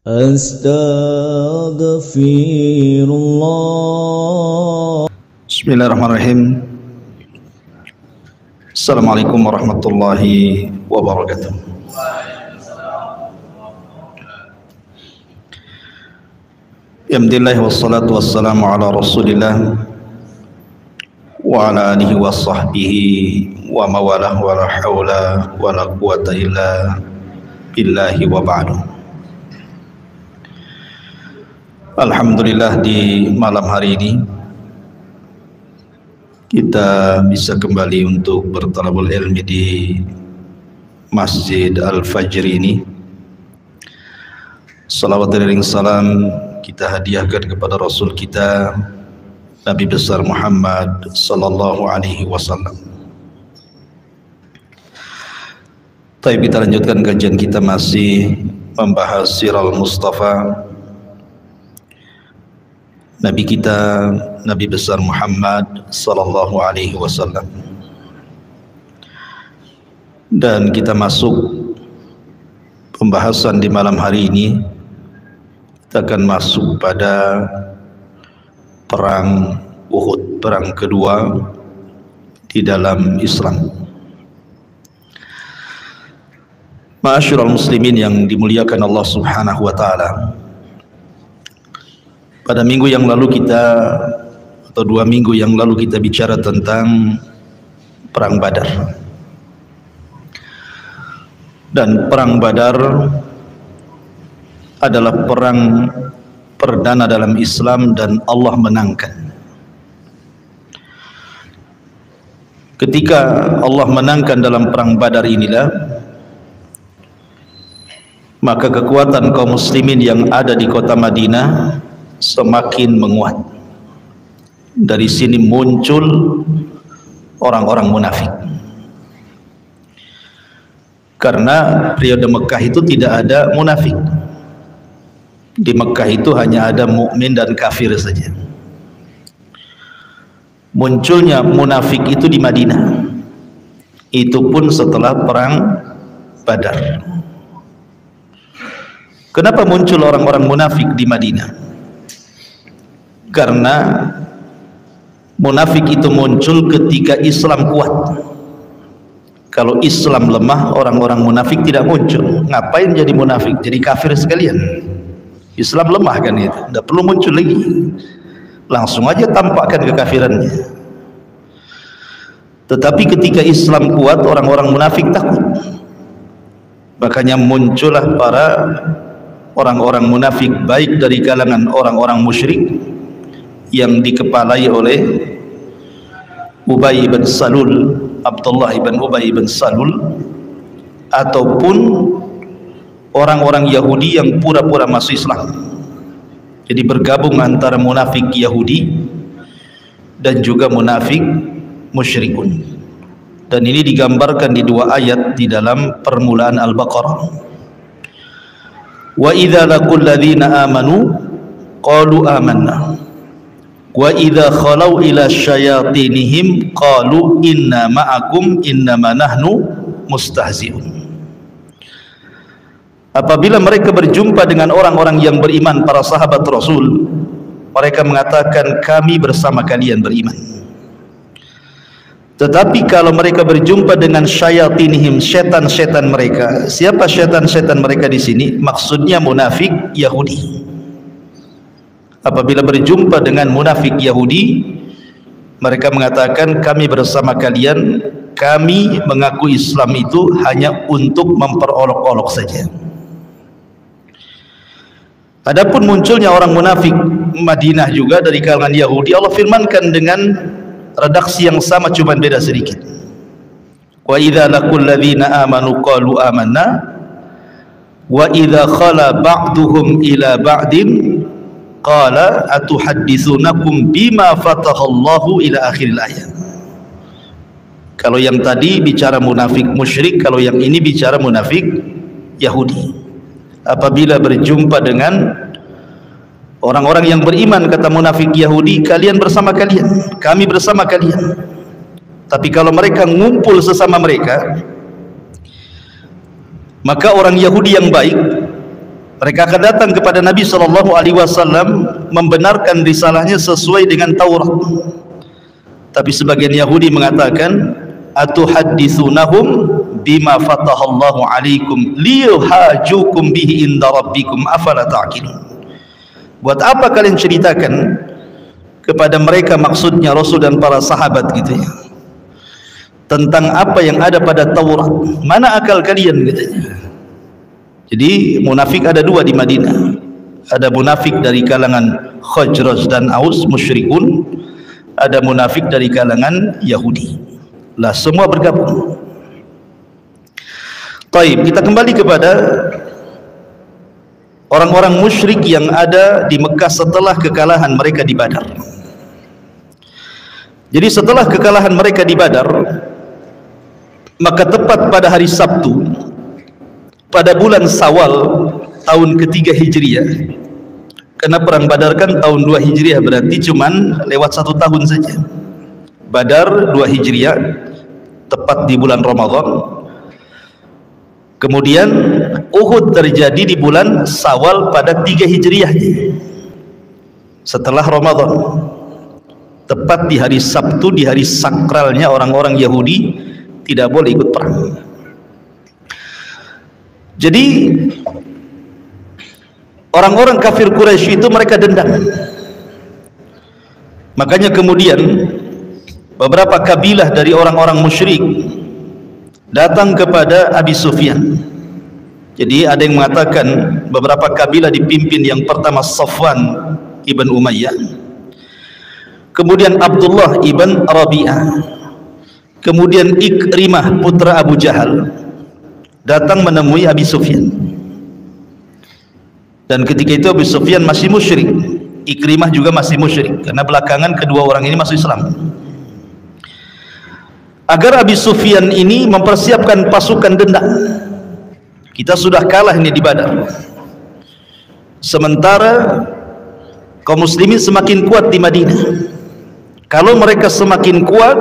Astaghfirullah. Bismillahirrahmanirrahim. Assalamualaikum warahmatullahi wabarakatuh. Alhamdulillah wassalatu wassalamu ala Rasulillah wa ala alihi wa sahbihi wa mawalah wa la hawla wa la quwata illa billahi wa ba'du. Alhamdulillah, di malam hari ini kita bisa kembali untuk bertalabul ilmi di Masjid Al-Fajr ini. Salawat dan salam kita hadiahkan kepada Rasul kita Nabi besar Muhammad sallallahu alaihi wasallam. Tapi kita lanjutkan kajian kita, masih membahas Sirah Mustafa, Nabi kita, Nabi besar Muhammad sallallahu alaihi wasallam. Dan kita masuk pembahasan di malam hari ini. Kita akan masuk pada perang Uhud, perang kedua di dalam Islam. Ma'asyiral muslimin yang dimuliakan Allah Subhanahu wa taala. Pada minggu yang lalu atau 2 minggu yang lalu kita bicara tentang perang Badar. Dan perang Badar adalah perang perdana dalam Islam dan Allah menangkan. Ketika Allah menangkan dalam perang Badar inilah, maka kekuatan kaum muslimin yang ada di kota Madinah semakin menguat. Dari sini muncul orang-orang munafik. Karena periode Mekah itu tidak ada munafik. Di Mekah itu hanya ada mukmin dan kafir saja. Munculnya munafik itu di Madinah. Itu pun setelah perang Badar. Kenapa muncul orang-orang munafik di Madinah? Karena munafik itu muncul ketika Islam kuat. Kalau Islam lemah, orang-orang munafik tidak muncul. Ngapain jadi munafik? Jadi kafir sekalian. Islam lemah kan itu, tidak perlu muncul lagi, langsung aja tampakkan kekafirannya. Tetapi ketika Islam kuat, orang-orang munafik takut. Makanya muncullah para orang-orang munafik, baik dari kalangan orang-orang musyrik yang dikepalai oleh Ubay bin Salul, Abdullah bin Ubay bin Salul, ataupun orang-orang Yahudi yang pura-pura masuk Islam. Jadi bergabung antara munafik Yahudi dan juga munafik musyrikun. Dan ini digambarkan di 2 ayat di dalam permulaan Al-Baqarah. Wa idza laqul ladzina amanu qalu amanna wa idza khalau ila syayatinihim qalu inna ma'akum innama nahnu mustahzi'un. Apabila mereka berjumpa dengan orang-orang yang beriman, para sahabat Rasul, mereka mengatakan kami bersama kalian beriman. Tetapi kalau mereka berjumpa dengan syayatinihim, setan-setan mereka. Siapa setan-setan mereka di sini? Maksudnya munafik Yahudi. Apabila berjumpa dengan munafik Yahudi, mereka mengatakan kami bersama kalian, kami mengaku Islam itu hanya untuk memperolok-olok saja. Adapun munculnya orang munafik Madinah juga dari kalangan Yahudi, Allah firmankan dengan redaksi yang sama, cuma beda sedikit. Wa idza laqul ladzina amanu qalu amanna wa idza khala ba'duhum ila ba'din qala atuhadditsunakum bima fatahallahu ila akhiril ayat. Kalau yang tadi bicara munafik musyrik, kalau yang ini bicara munafik Yahudi. Apabila berjumpa dengan orang-orang yang beriman, kata munafik Yahudi, kalian bersama kalian, kami bersama kalian. Tapi kalau mereka ngumpul sesama mereka, maka orang Yahudi yang baik Mereka akan datang kepada Nabi SAW membenarkan risalahnya sesuai dengan Taurat. Tapi sebagian Yahudi mengatakan, atuhadditsunahum bima fatahallahu alaikum liyuhajukum bihi inda rabbikum afala ta'qilun. Buat apa kalian ceritakan kepada mereka, maksudnya Rasul dan para sahabat gitu ya, tentang apa yang ada pada Taurat? Mana akal kalian katanya. Jadi munafik ada dua di Madinah. Ada munafik dari kalangan Khazraj dan Aus, musyrikun. Ada munafik dari kalangan Yahudi. Lah semua bergabung. Taib, kita kembali kepada orang-orang musyrik yang ada di Mekah setelah kekalahan mereka di Badar. Jadi setelah kekalahan mereka di Badar, maka tepat pada hari Sabtu pada bulan Syawal tahun ketiga Hijriah, karena perang Badar kan tahun 2 Hijriah, berarti cuman lewat 1 tahun saja. Badar 2 Hijriah tepat di bulan Ramadan. Kemudian Uhud terjadi di bulan Syawal pada 3 Hijriah setelah Ramadan, tepat di hari Sabtu, di hari sakralnya orang-orang Yahudi tidak boleh ikut perang. Jadi orang-orang kafir Quraisy itu mereka dendam. Makanya kemudian beberapa kabilah dari orang-orang musyrik datang kepada Abi Sufyan. Jadi ada yang mengatakan beberapa kabilah dipimpin, yang pertama Safwan ibn Umayyah, kemudian Abdullah ibn Rabi'ah, kemudian Ikrimah putra Abu Jahal datang menemui Abi Sufyan. Dan ketika itu Abi Sufyan masih musyrik, Ikrimah juga masih musyrik, karena belakangan kedua orang ini masuk Islam. Agar Abi Sufyan ini mempersiapkan pasukan dendam. Kita sudah kalah ini di Badar, sementara kaum muslimin semakin kuat di Madinah. Kalau mereka semakin kuat,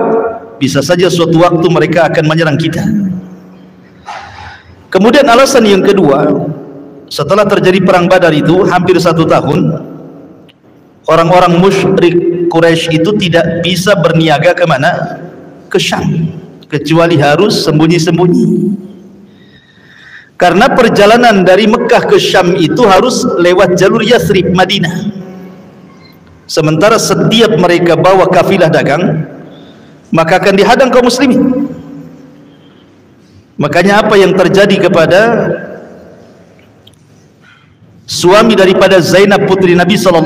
bisa saja suatu waktu mereka akan menyerang kita. Kemudian alasan yang kedua, setelah terjadi perang Badar itu hampir 1 tahun, orang-orang musyrik Quraisy itu tidak bisa berniaga kemana? Ke Syam, kecuali harus sembunyi-sembunyi. Karena perjalanan dari Mekah ke Syam itu harus lewat jalur Yathrib, Madinah. Sementara setiap mereka bawa kafilah dagang, maka akan dihadang kaum muslimin. Makanya apa yang terjadi kepada suami daripada Zainab putri Nabi SAW,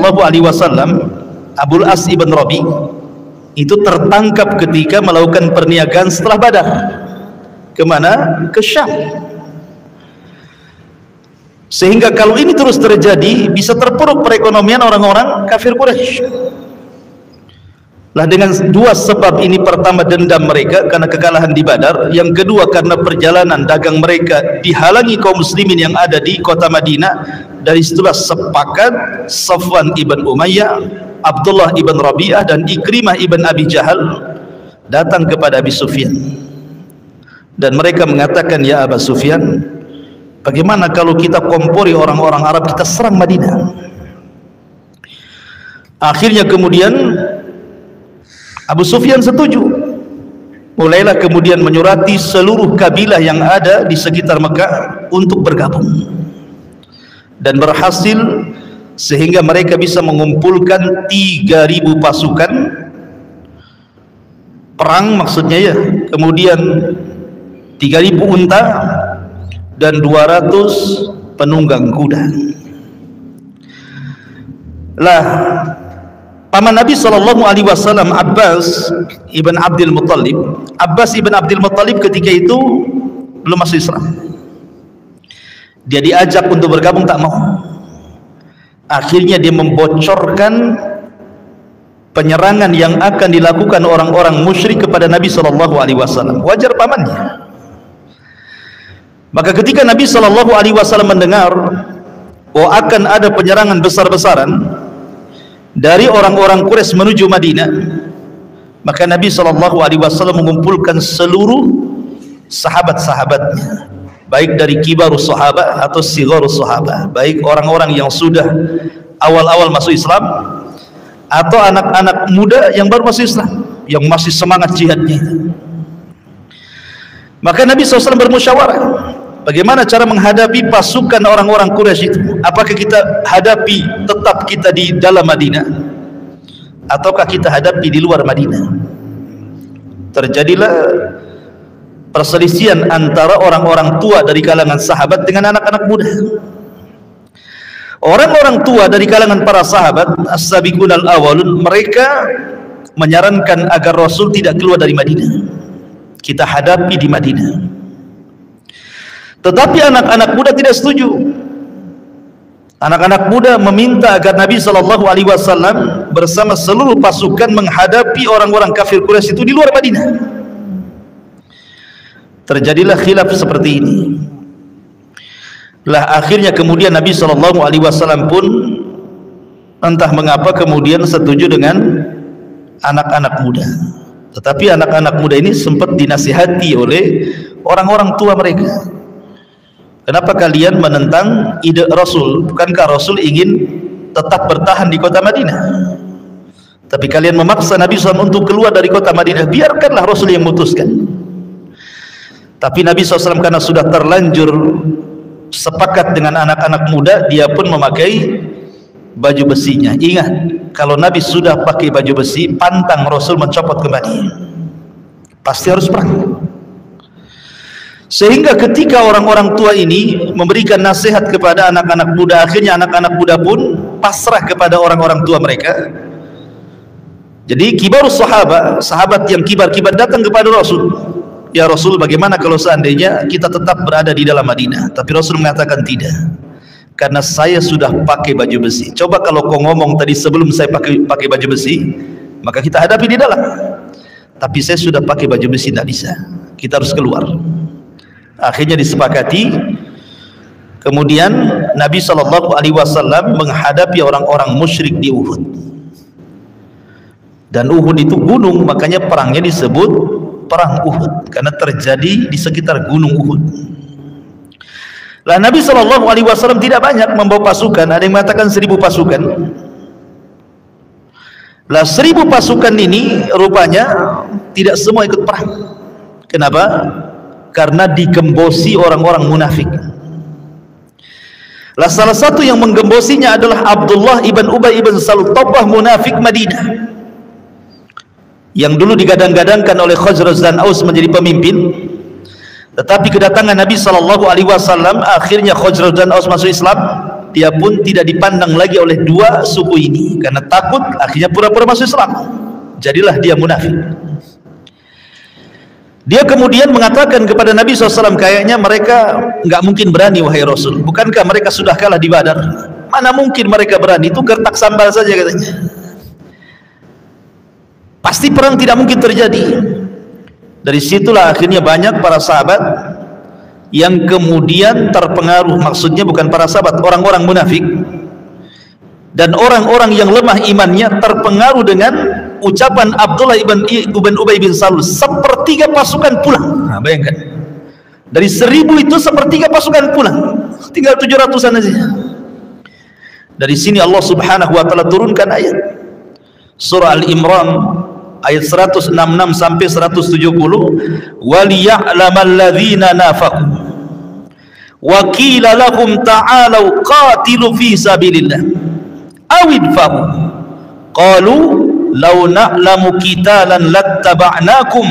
Abul As ibn Rabi, itu tertangkap ketika melakukan perniagaan setelah Badar. Kemana? Ke Syam. Sehingga kalau ini terus terjadi, bisa terpuruk perekonomian orang-orang kafir Quraisy. Lah dengan dua sebab ini, pertama dendam mereka karena kekalahan di Badar, yang kedua karena perjalanan dagang mereka dihalangi kaum muslimin yang ada di kota Madinah. Dari situlah sepakat Safwan ibn Umayyah, Abdullah ibn Rabi'ah dan Ikrimah ibn Abi Jahal datang kepada Abi Sufyan, dan mereka mengatakan, ya Abu Sufyan, bagaimana kalau kita kompori orang-orang Arab, kita serang Madinah? Akhirnya kemudian Abu Sufyan setuju. Mulailah kemudian menyurati seluruh kabilah yang ada di sekitar Mekah untuk bergabung, dan berhasil sehingga mereka bisa mengumpulkan 3.000 pasukan perang, maksudnya ya, kemudian 3.000 unta dan 200 penunggang kuda. Lah paman Nabi SAW, Abbas ibn Abdul Muttalib, Abbas ibn Abdul Muttalib ketika itu belum masuk Islam. Dia diajak untuk bergabung, tak mau. Akhirnya dia membocorkan penyerangan yang akan dilakukan orang-orang musyrik kepada Nabi SAW. Wajar pamannya. Maka ketika Nabi SAW mendengar bahwa akan ada penyerangan besar-besaran dari orang-orang Quraisy menuju Madinah, maka Nabi SAW mengumpulkan seluruh sahabat-sahabatnya baik dari kibarus sahabah atau sigharus sahabah, baik orang-orang yang sudah awal-awal masuk Islam atau anak-anak muda yang baru masuk Islam, yang masih semangat jihadnya. Maka Nabi SAW bermusyawarah, bagaimana cara menghadapi pasukan orang-orang Quraisy itu? Apakah kita hadapi tetap kita di dalam Madinah, ataukah kita hadapi di luar Madinah? Terjadilah perselisihan antara orang-orang tua dari kalangan sahabat dengan anak-anak muda. Orang-orang tua dari kalangan para sahabat, as-sabiqun al-awwalun, mereka menyarankan agar Rasul tidak keluar dari Madinah, kita hadapi di Madinah. Tetapi anak-anak muda tidak setuju. Anak-anak muda meminta agar Nabi SAW bersama seluruh pasukan menghadapi orang-orang kafir Quraisy itu di luar Madinah. Terjadilah khilaf seperti ini. Lah akhirnya kemudian Nabi SAW pun entah mengapa kemudian setuju dengan anak-anak muda. Tetapi anak-anak muda ini sempat dinasihati oleh orang-orang tua mereka. Kenapa kalian menentang ide Rasul? Bukankah Rasul ingin tetap bertahan di kota Madinah? Tapi kalian memaksa Nabi SAW untuk keluar dari kota Madinah. Biarkanlah Rasul yang memutuskan. Tapi Nabi SAW karena sudah terlanjur sepakat dengan anak-anak muda, dia pun memakai baju besinya. Ingat, kalau Nabi sudah pakai baju besi, pantang Rasul mencopot kembali. Pasti harus perang. Sehingga ketika orang-orang tua ini memberikan nasihat kepada anak-anak muda, akhirnya anak-anak muda pun pasrah kepada orang-orang tua mereka. Jadi kibarus sahabat, sahabat yang kibar-kibar datang kepada Rasul. Ya Rasul, bagaimana kalau seandainya kita tetap berada di dalam Madinah? Tapi Rasul mengatakan tidak, karena saya sudah pakai baju besi. Coba kalau kau ngomong tadi sebelum saya pakai baju besi, maka kita hadapi di dalam. Tapi saya sudah pakai baju besi, tidak bisa. Kita harus keluar. Akhirnya disepakati. Kemudian Nabi SAW menghadapi orang-orang musyrik di Uhud. Dan Uhud itu gunung, makanya perangnya disebut perang Uhud, karena terjadi di sekitar gunung Uhud. Lah Nabi SAW tidak banyak membawa pasukan. Ada yang mengatakan 1000 pasukan. Lah 1000 pasukan ini rupanya tidak semua ikut perang. Kenapa? Karena digembosi orang-orang munafik. Lah salah satu yang menggembosinya adalah Abdullah ibn Ubay ibn Salul, tokoh munafik Madinah, yang dulu digadang-gadangkan oleh Khazraj dan Aus menjadi pemimpin. Tetapi kedatangan Nabi SAW, akhirnya Khazraj dan Aus masuk Islam. Dia pun tidak dipandang lagi oleh dua suku ini, karena takut, akhirnya pura-pura masuk Islam. Jadilah dia munafik. Dia kemudian mengatakan kepada Nabi SAW, kayaknya mereka nggak mungkin berani wahai Rasul. Bukankah mereka sudah kalah di Badar? Mana mungkin mereka berani, itu gertak sambal saja katanya. Pasti perang tidak mungkin terjadi. Dari situlah akhirnya banyak para sahabat yang kemudian terpengaruh. Maksudnya bukan para sahabat, orang-orang munafik dan orang-orang yang lemah imannya terpengaruh dengan ucapan Abdullah ibn Ubay bin Salul. Sepertiga pasukan pulang. Nah, bayangkan, dari 1000 itu sepertiga pasukan pulang, tinggal 700-an aja. Dari sini Allah Subhanahu wa taala turunkan ayat surah Al-Imran ayat 166 sampai 170, waliya'lamal ladzina nafaqu wa qila lahum ta'alu qatilu fi sabilillah awidfahu qalu law na'lamu qitalan lattaba'nakum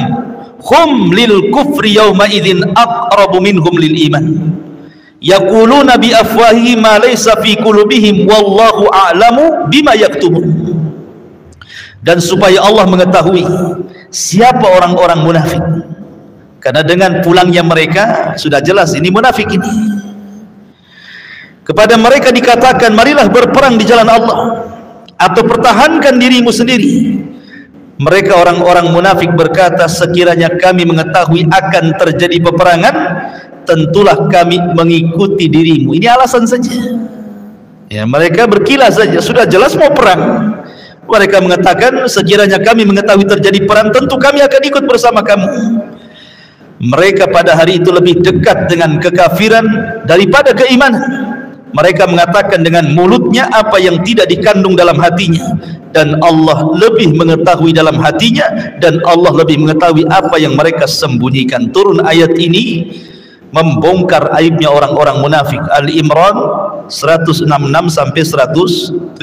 hum lil kufri yawma idzin aqrabu minhum lil iman yaquluna bi afwahihim ma laysa fi qulubihim wallahu a'lamu bima yaktubun. Dan supaya Allah mengetahui siapa orang-orang munafik, karena dengan pulangnya mereka sudah jelas ini munafik ini. Kepada mereka dikatakan, marilah berperang di jalan Allah atau pertahankan dirimu sendiri. Mereka orang-orang munafik berkata, sekiranya kami mengetahui akan terjadi peperangan, tentulah kami mengikuti dirimu. Ini alasan saja. Ya, mereka berkilah saja, sudah jelas mau perang. Mereka mengatakan, sekiranya kami mengetahui terjadi perang, tentu kami akan ikut bersama kamu. Mereka pada hari itu lebih dekat dengan kekafiran daripada keimanan. Mereka mengatakan dengan mulutnya apa yang tidak dikandung dalam hatinya, dan Allah lebih mengetahui dalam hatinya, dan Allah lebih mengetahui apa yang mereka sembunyikan. Turun ayat ini membongkar aibnya orang-orang munafik. Al-Imran 166 sampai 170.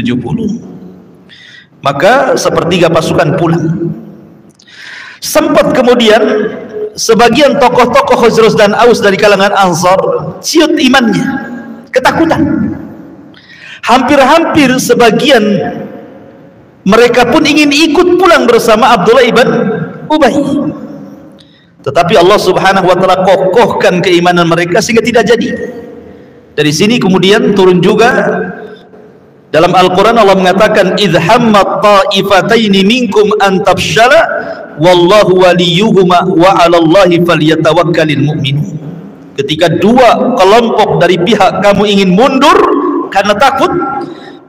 Maka sepertiga pasukan pulang. Sempat kemudian sebagian tokoh-tokoh Khazraj dan Aus dari kalangan Ansar ciut imannya, ketakutan. Hampir-hampir sebagian mereka pun ingin ikut pulang bersama Abdullah ibn Ubay, tetapi Allah subhanahu wa ta'ala kokohkan keimanan mereka sehingga tidak jadi. Dari sini kemudian turun juga dalam Al-Quran, Allah mengatakan idh hammat ta'ifataini minkum an tafshala wallahu waliyuhuma wa 'alallahi falyatawakkalul mu'minun. Ketika dua kelompok dari pihak kamu ingin mundur karena takut,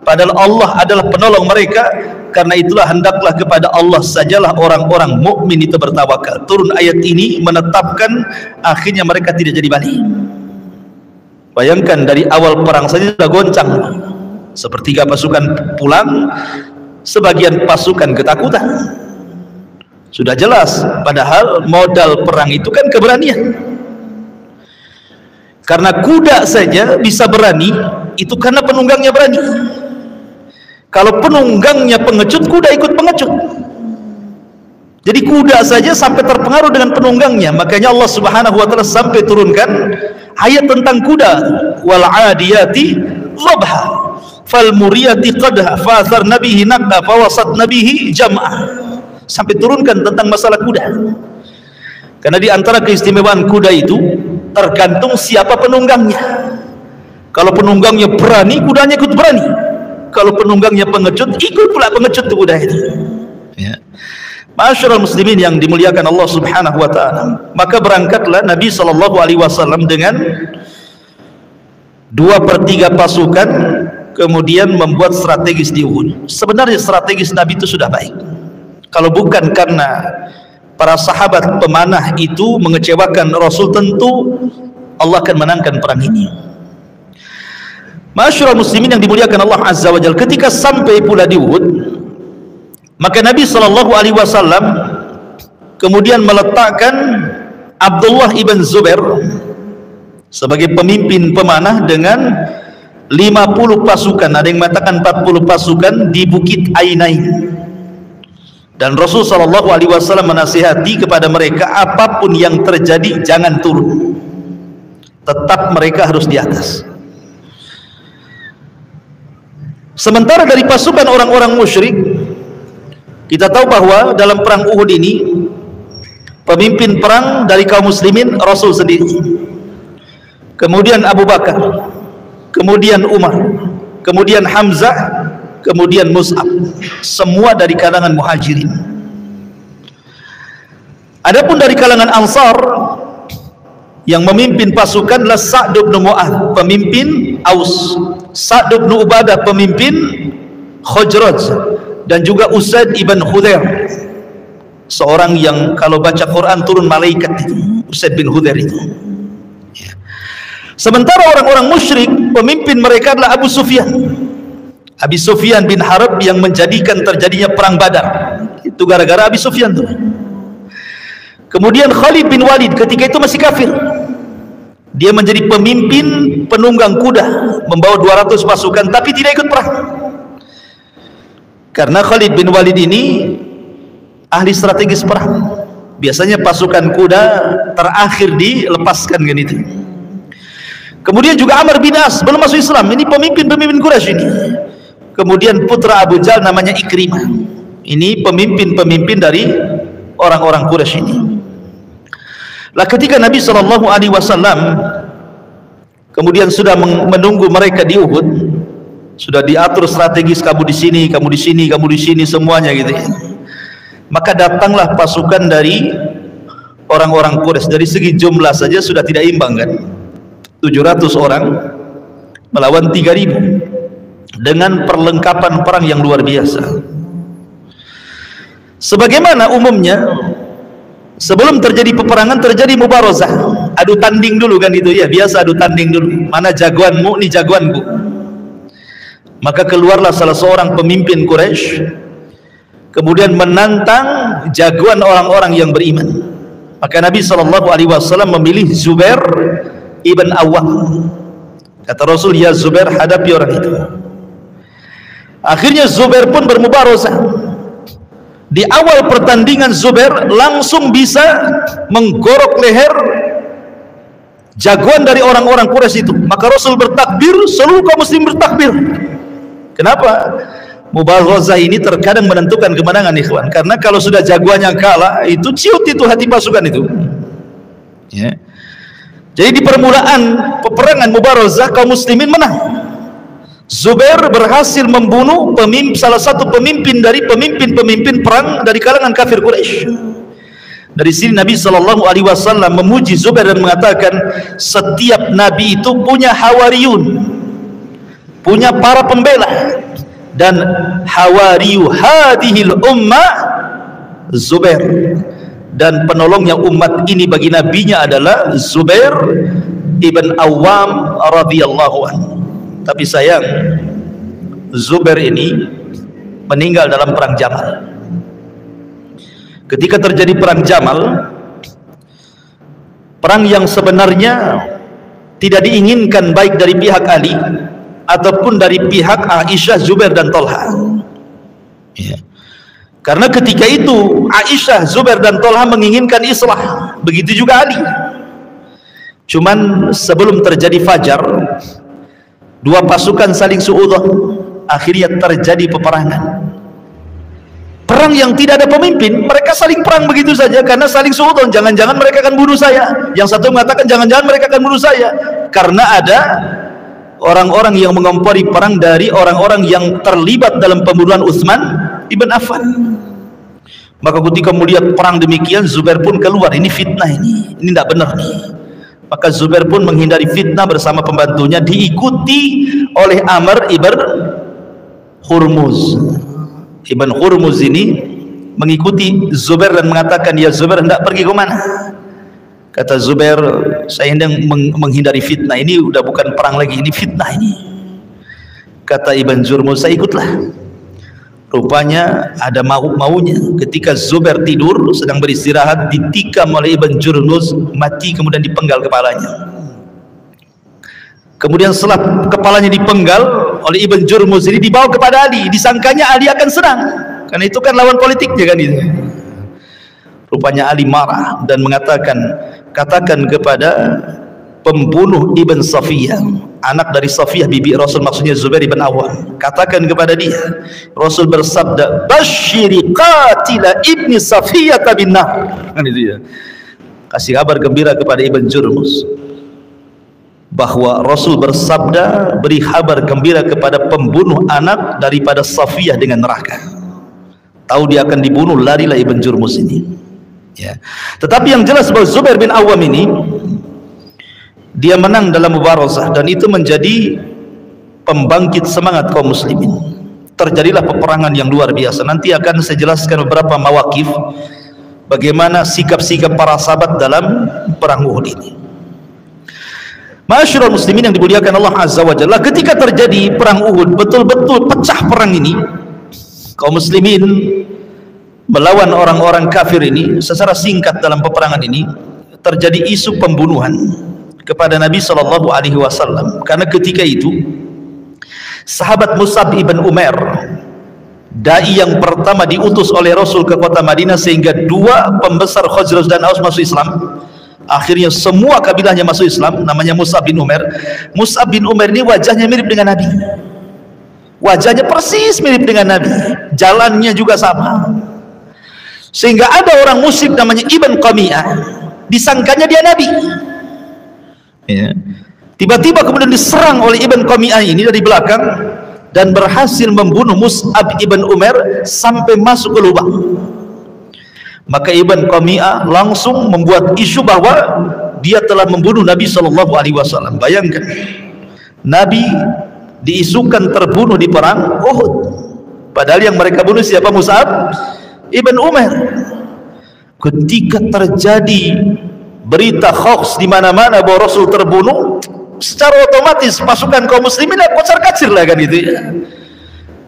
padahal Allah adalah penolong mereka, karena itulah hendaklah kepada Allah sajalah orang-orang mukmin itu bertawakal. Turun ayat ini menetapkan akhirnya mereka tidak jadi balik. Bayangkan dari awal perang saja sudah goncang. Sepertiga pasukan pulang, sebagian pasukan ketakutan. Sudah jelas, padahal modal perang itu kan keberanian. Karena kuda saja bisa berani, itu karena penunggangnya berani. Kalau penunggangnya pengecut, kuda ikut pengecut. Jadi kuda saja sampai terpengaruh dengan penunggangnya. Makanya Allah subhanahu wa ta'ala sampai turunkan ayat tentang kuda. Wal 'adiyati dhabha fal muriyati qadha fa atharna bihi naqqa fa wasatna bihi jam'a. Sampai turunkan tentang masalah kuda. Karena di antara keistimewaan kuda itu tergantung siapa penunggangnya. Kalau penunggangnya berani, kudanya ikut berani. Kalau penunggangnya pengecut, ikut pula pengecut itu kuda itu. Ya. Ma'asyiral muslimin yang dimuliakan Allah subhanahu wa ta'ala, maka berangkatlah Nabi SAW dengan 2/3 pasukan, kemudian membuat strategis di Uhud. Sebenarnya strategis Nabi itu sudah baik. Kalau bukan karena para sahabat pemanah itu mengecewakan Rasul, tentu Allah akan menangkan perang ini. Ma'asyiral muslimin yang dimuliakan Allah azza wa jalla, ketika sampai pula di Uhud, maka Nabi SAW kemudian meletakkan Abdullah ibn Zubair sebagai pemimpin pemanah dengan 50 pasukan, ada yang mengatakan 40 pasukan, di Bukit Ainain. Dan Rasul SAW menasihati kepada mereka, apapun yang terjadi jangan turun, tetap mereka harus di atas. Sementara dari pasukan orang-orang musyrik, kita tahu bahwa dalam perang Uhud ini pemimpin perang dari kaum muslimin Rasul sendiri, kemudian Abu Bakar, kemudian Umar, kemudian Hamzah, kemudian Mus'ab, semua dari kalangan muhajirin. Adapun dari kalangan Ansar, yang memimpin pasukan adalah Sa'd bin Mu'adz, pemimpin Aus, Sa'd bin Ubadah, pemimpin Khazraj, dan juga Usaid ibn Khudair, seorang yang kalau baca Quran turun malaikat itu, Usaid bin Khudair itu. Sementara orang-orang musyrik, pemimpin mereka adalah Abu Sufyan, Abi Sufyan bin Harb, yang menjadikan terjadinya perang Badar itu gara-gara Abi Sufyan tuh. Kemudian Khalid bin Walid ketika itu masih kafir, dia menjadi pemimpin penunggang kuda, membawa 200 pasukan, tapi tidak ikut perang. Karena Khalid bin Walid ini ahli strategis perang. Biasanya pasukan kuda terakhir dilepaskan kan itu. Kemudian juga Amr bin As belum masuk Islam, ini pemimpin-pemimpin Quraisy ini. Kemudian putra Abu Jahal namanya Ikrimah, ini pemimpin-pemimpin dari orang-orang Quraisy ini. Lah ketika Nabi SAW kemudian sudah menunggu mereka di Uhud, sudah diatur strategis, kamu di sini, kamu di sini, kamu di sini, semuanya gitu ya. Maka datanglah pasukan dari orang-orang Quraisy. Dari segi jumlah saja sudah tidak imbang kan, 700 orang melawan 3.000 dengan perlengkapan perang yang luar biasa. Sebagaimana umumnya Sebelum terjadi peperangan terjadi mubarazah, adu tanding dulu kan itu ya, biasa adu tanding dulu, mana jagoanmu, ini jagoanku. Maka keluarlah salah seorang pemimpin Quraisy, kemudian menantang jagoan orang-orang yang beriman. Maka Nabi SAW memilih Zubair ibn Awwam. Kata Rasul, ya Zubair, hadapi orang itu. Akhirnya Zubair pun bermubarazah. Di awal pertandingan Zubair langsung bisa menggorok leher jagoan dari orang-orang Quraisy itu. Maka Rasul bertakbir, seluruh kaum muslim bertakbir. Kenapa? Mubarazah ini terkadang menentukan kemenangan, ikhwan. Karena kalau sudah jagoannya kalah, itu ciut itu hati pasukan itu. Ya. Jadi di permulaan peperangan mubarazah kaum muslimin menang. Zubair berhasil membunuh salah satu pemimpin dari pemimpin perang dari kalangan kafir Quraisy. Dari sini Nabi SAW memuji Zubair dan mengatakan, setiap nabi itu punya hawariyun, punya para pembela, dan hawariyu hadhil ummah Zubair, dan penolongnya umat ini bagi nabinya adalah Zubair ibn Awwam radhiyallahu anhu. Tapi sayang, Zubair ini meninggal dalam perang Jamal. Ketika terjadi perang Jamal, perang yang sebenarnya tidak diinginkan baik dari pihak Ali ataupun dari pihak Aisyah, Zubair dan Tolha. Ya. Karena ketika itu Aisyah, Zubair dan Tolha menginginkan islah, begitu juga Ali. Cuman sebelum terjadi fajar, dua pasukan saling suudzon, akhirnya terjadi peperangan. Perang yang tidak ada pemimpin, mereka saling perang begitu saja karena saling suudzon. Jangan-jangan mereka akan bunuh saya. Yang satu mengatakan jangan-jangan mereka akan bunuh saya, karena ada orang-orang yang mengompori perang dari orang-orang yang terlibat dalam pembunuhan Utsman ibn Affan. Maka ketika melihat perang demikian, Zubair pun keluar, ini fitnah, ini tidak benar nih. Maka Zubair pun menghindari fitnah bersama pembantunya, diikuti oleh Amr ibn Hurmuz. Ibn Hurmuz ini mengikuti Zubair dan mengatakan, ya Zubair, hendak pergi ke mana? Kata Zubair, saya hendak menghindari fitnah, ini udah bukan perang lagi, ini fitnah ini. Kata Ibn Hurmuz, saya ikutlah. Rupanya ada maunya. Ketika Zubair tidur sedang beristirahat, ditikam oleh Ibn Hurmuz, mati, kemudian dipenggal kepalanya. Kemudian setelah kepalanya dipenggal oleh Ibn Hurmuz ini, dibawa kepada Ali, disangkanya Ali akan serang karena itu kan lawan politiknya kan itu. Rupanya Ali marah dan mengatakan, katakan kepada pembunuh Ibn Safiyah, anak dari Safiyah bibi Rasul, maksudnya Zubair ibn Awwam, katakan kepada dia, Rasul bersabda, basyiri qatila ibni Safiyah bin nar. Kan itu ya. Kasih kabar gembira kepada Ibn Hurmuz bahwa Rasul bersabda, beri kabar gembira kepada pembunuh anak daripada Safiyah dengan neraka. Tahu dia akan dibunuh, larilah Ibn Hurmuz ini. Ya. Tetapi yang jelas bahwa Zubair bin Awwam ini dia menang dalam mubarazah, dan itu menjadi pembangkit semangat kaum muslimin. Terjadilah peperangan yang luar biasa. Nanti akan saya jelaskan beberapa mawakif bagaimana sikap-sikap para sahabat dalam perang Uhud ini. Ma'asyiral muslimin yang dimuliakan Allah Azza wa Jalla, ketika terjadi perang Uhud, betul-betul pecah perang ini, kaum muslimin melawan orang-orang kafir ini. Secara singkat dalam peperangan ini terjadi isu pembunuhan kepada Nabi SAW, karena ketika itu sahabat Mus'ab ibn Umair, dai yang pertama diutus oleh Rasul ke kota Madinah, sehingga dua pembesar Khazraj dan Aus masuk Islam. Akhirnya semua kabilahnya masuk Islam, namanya Mus'ab bin Umair. Mus'ab bin Umair ini wajahnya mirip dengan Nabi, wajahnya persis mirip dengan Nabi, jalannya juga sama, sehingga ada orang musyrik namanya Ibn Qami'ah, disangkanya dia Nabi. Ya. Tiba-tiba kemudian diserang oleh Ibn Qami'ah ini dari belakang dan berhasil membunuh Mus'ab ibn Umair sampai masuk ke lubang. Maka Ibn Qami'ah langsung membuat isu bahwa dia telah membunuh Nabi SAW. Bayangkan, Nabi diisukan terbunuh di perang Uhud, padahal yang mereka bunuh siapa? Mus'ab ibn Umair. ketika terjadi berita hoax di mana-mana bahwa Rasul terbunuh, secara otomatis pasukan kaum muslimin kocar-kacir lah kan itu ya.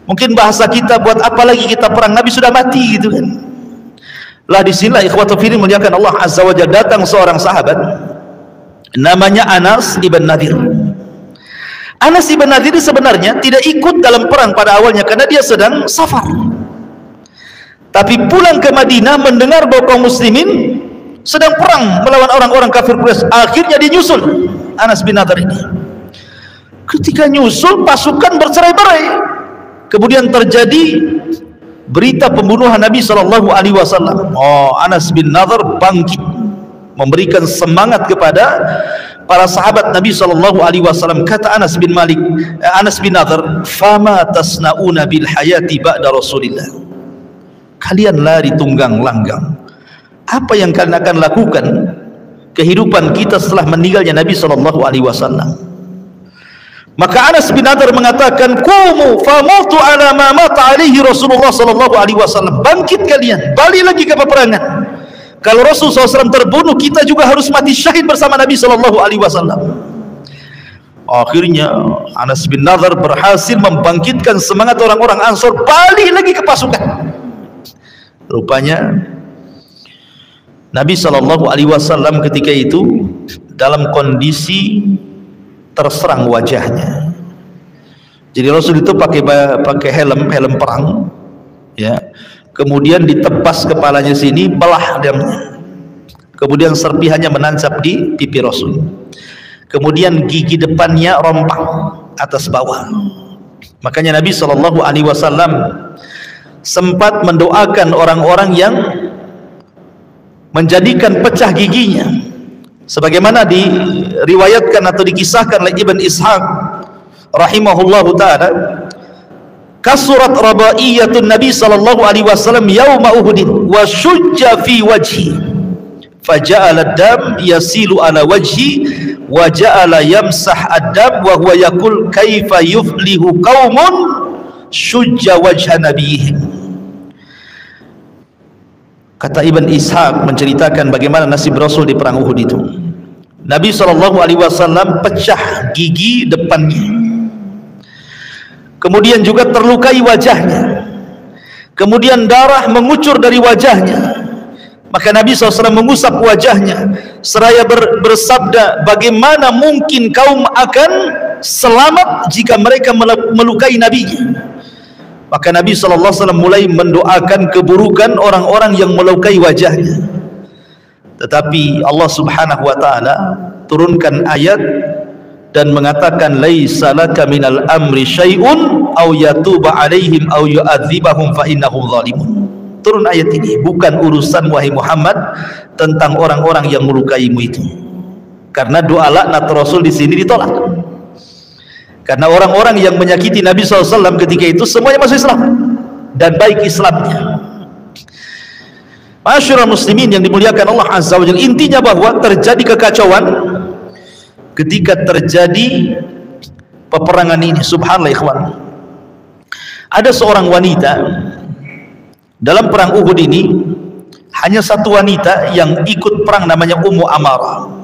Mungkin bahasa kita, buat apa lagi kita perang, Nabi sudah mati gitu kan. Lah disinilah ikhwatu fillah muliakan Allah azza wa jalla, datang seorang sahabat namanya Anas ibn Nadir. Anas ibn Nadir sebenarnya tidak ikut dalam perang pada awalnya karena dia sedang safar, tapi pulang ke Madinah mendengar bahwa kaum muslimin sedang perang melawan orang-orang kafir Quraisy. Akhirnya dia nyusul Anas bin Nadir ini. Ketika nyusul, pasukan bercerai-berai. Kemudian terjadi berita pembunuhan Nabi SAW. Oh, Anas bin Nadir bangkit, memberikan semangat kepada para sahabat Nabi SAW. Kata Anas bin Nadir, fama tasnauna bil hayati ba'da Rasulillah. Kalian lari tunggang langgang, apa yang kalian akan lakukan kehidupan kita setelah meninggalnya Nabi SAW? Maka Anas bin Nadir mengatakan, kumu famutu ala ma mata alaihi Rasulullah SAW. Bangkit kalian, balik lagi ke peperangan. Kalau Rasul SAW terbunuh, kita juga harus mati syahid bersama Nabi SAW. Akhirnya Anas bin Nadir berhasil membangkitkan semangat orang-orang Ansor, balik lagi ke pasukan. Rupanya Nabi SAW ketika itu dalam kondisi terserang wajahnya. Jadi Rasul itu pakai helm perang, ya. Kemudian ditebas kepalanya sini, belah damnya. Kemudian serpihannya menancap di pipi Rasul. Kemudian gigi depannya rompang atas bawah. Makanya Nabi SAW sempat mendoakan orang-orang yang menjadikan pecah giginya, sebagaimana diriwayatkan atau dikisahkan oleh Ibn Ishaq rahimahullahu ta'ala. Kasurat rabaiyatun Nabi SAW yawma Uhudin wa syujja fi wajhi faja'ala dam yasilu ala wajhi wa ja'ala yamsah ad-dam wa huwa yaqul kaifa yuflihu qaumun syujja wajha nabiyihim. Kata Ibn Ishaq menceritakan bagaimana nasib Rasul di perang Uhud itu. Nabi SAW pecah gigi depannya, kemudian juga terlukai wajahnya, kemudian darah mengucur dari wajahnya. Maka Nabi SAW mengusap wajahnya seraya bersabda, bagaimana mungkin kaum akan selamat jika mereka melukai Nabi-Nya. Maka Nabi SAW mulai mendoakan keburukan orang-orang yang melukai wajahnya. Tetapi Allah Subhanahu wa ta'ala turunkan ayat dan mengatakan, laisa laka minal amri syai'un aw yatuba alaihim aw yu'adzibahum fa innahum zalimun. Turun ayat ini, bukan urusan wahai Muhammad tentang orang-orang yang melukaimu itu. Karena doa laknat Rasul di sini ditolak. Karena orang-orang yang menyakiti Nabi SAW ketika itu semuanya masuk Islam dan baik Islamnya. Masyarul muslimin yang dimuliakan Allah Azza wa Jalla, intinya bahwa terjadi kekacauan ketika terjadi peperangan ini. Subhanallah ikhwan, ada seorang wanita dalam perang Uhud ini, hanya satu wanita yang ikut perang, namanya Ummu Amarah.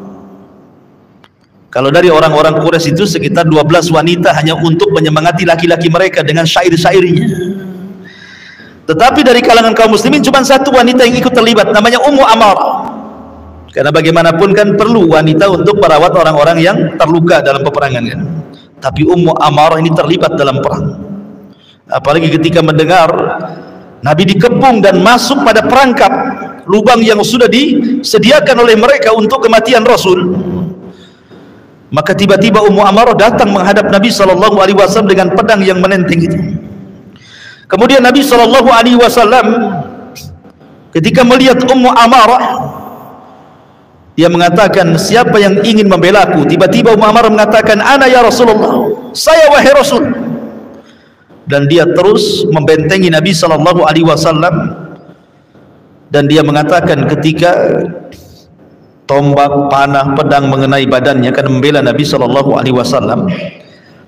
Kalau dari orang-orang Quraisy itu sekitar 12 wanita hanya untuk menyemangati laki-laki mereka dengan syair-syairnya. Tetapi dari kalangan kaum muslimin cuma satu wanita yang ikut terlibat, namanya Ummu Amarah. Karena bagaimanapun kan perlu wanita untuk merawat orang-orang yang terluka dalam peperangan kan. Tapi Ummu Amarah ini terlibat dalam perang. Apalagi ketika mendengar Nabi dikepung dan masuk pada perangkap lubang yang sudah disediakan oleh mereka untuk kematian Rasul. Maka tiba-tiba Ummu Amarah datang menghadap Nabi SAW dengan pedang yang menenteng itu. Kemudian Nabi SAW ketika melihat Ummu Amarah, dia mengatakan, siapa yang ingin membelaku? Tiba-tiba Ummu Amarah mengatakan, ana ya Rasulullah, saya wahai Rasul. Dan dia terus membentengi Nabi SAW. Dan dia mengatakan ketika tombak, panah, pedang mengenai badannya karena membela Nabi SAW,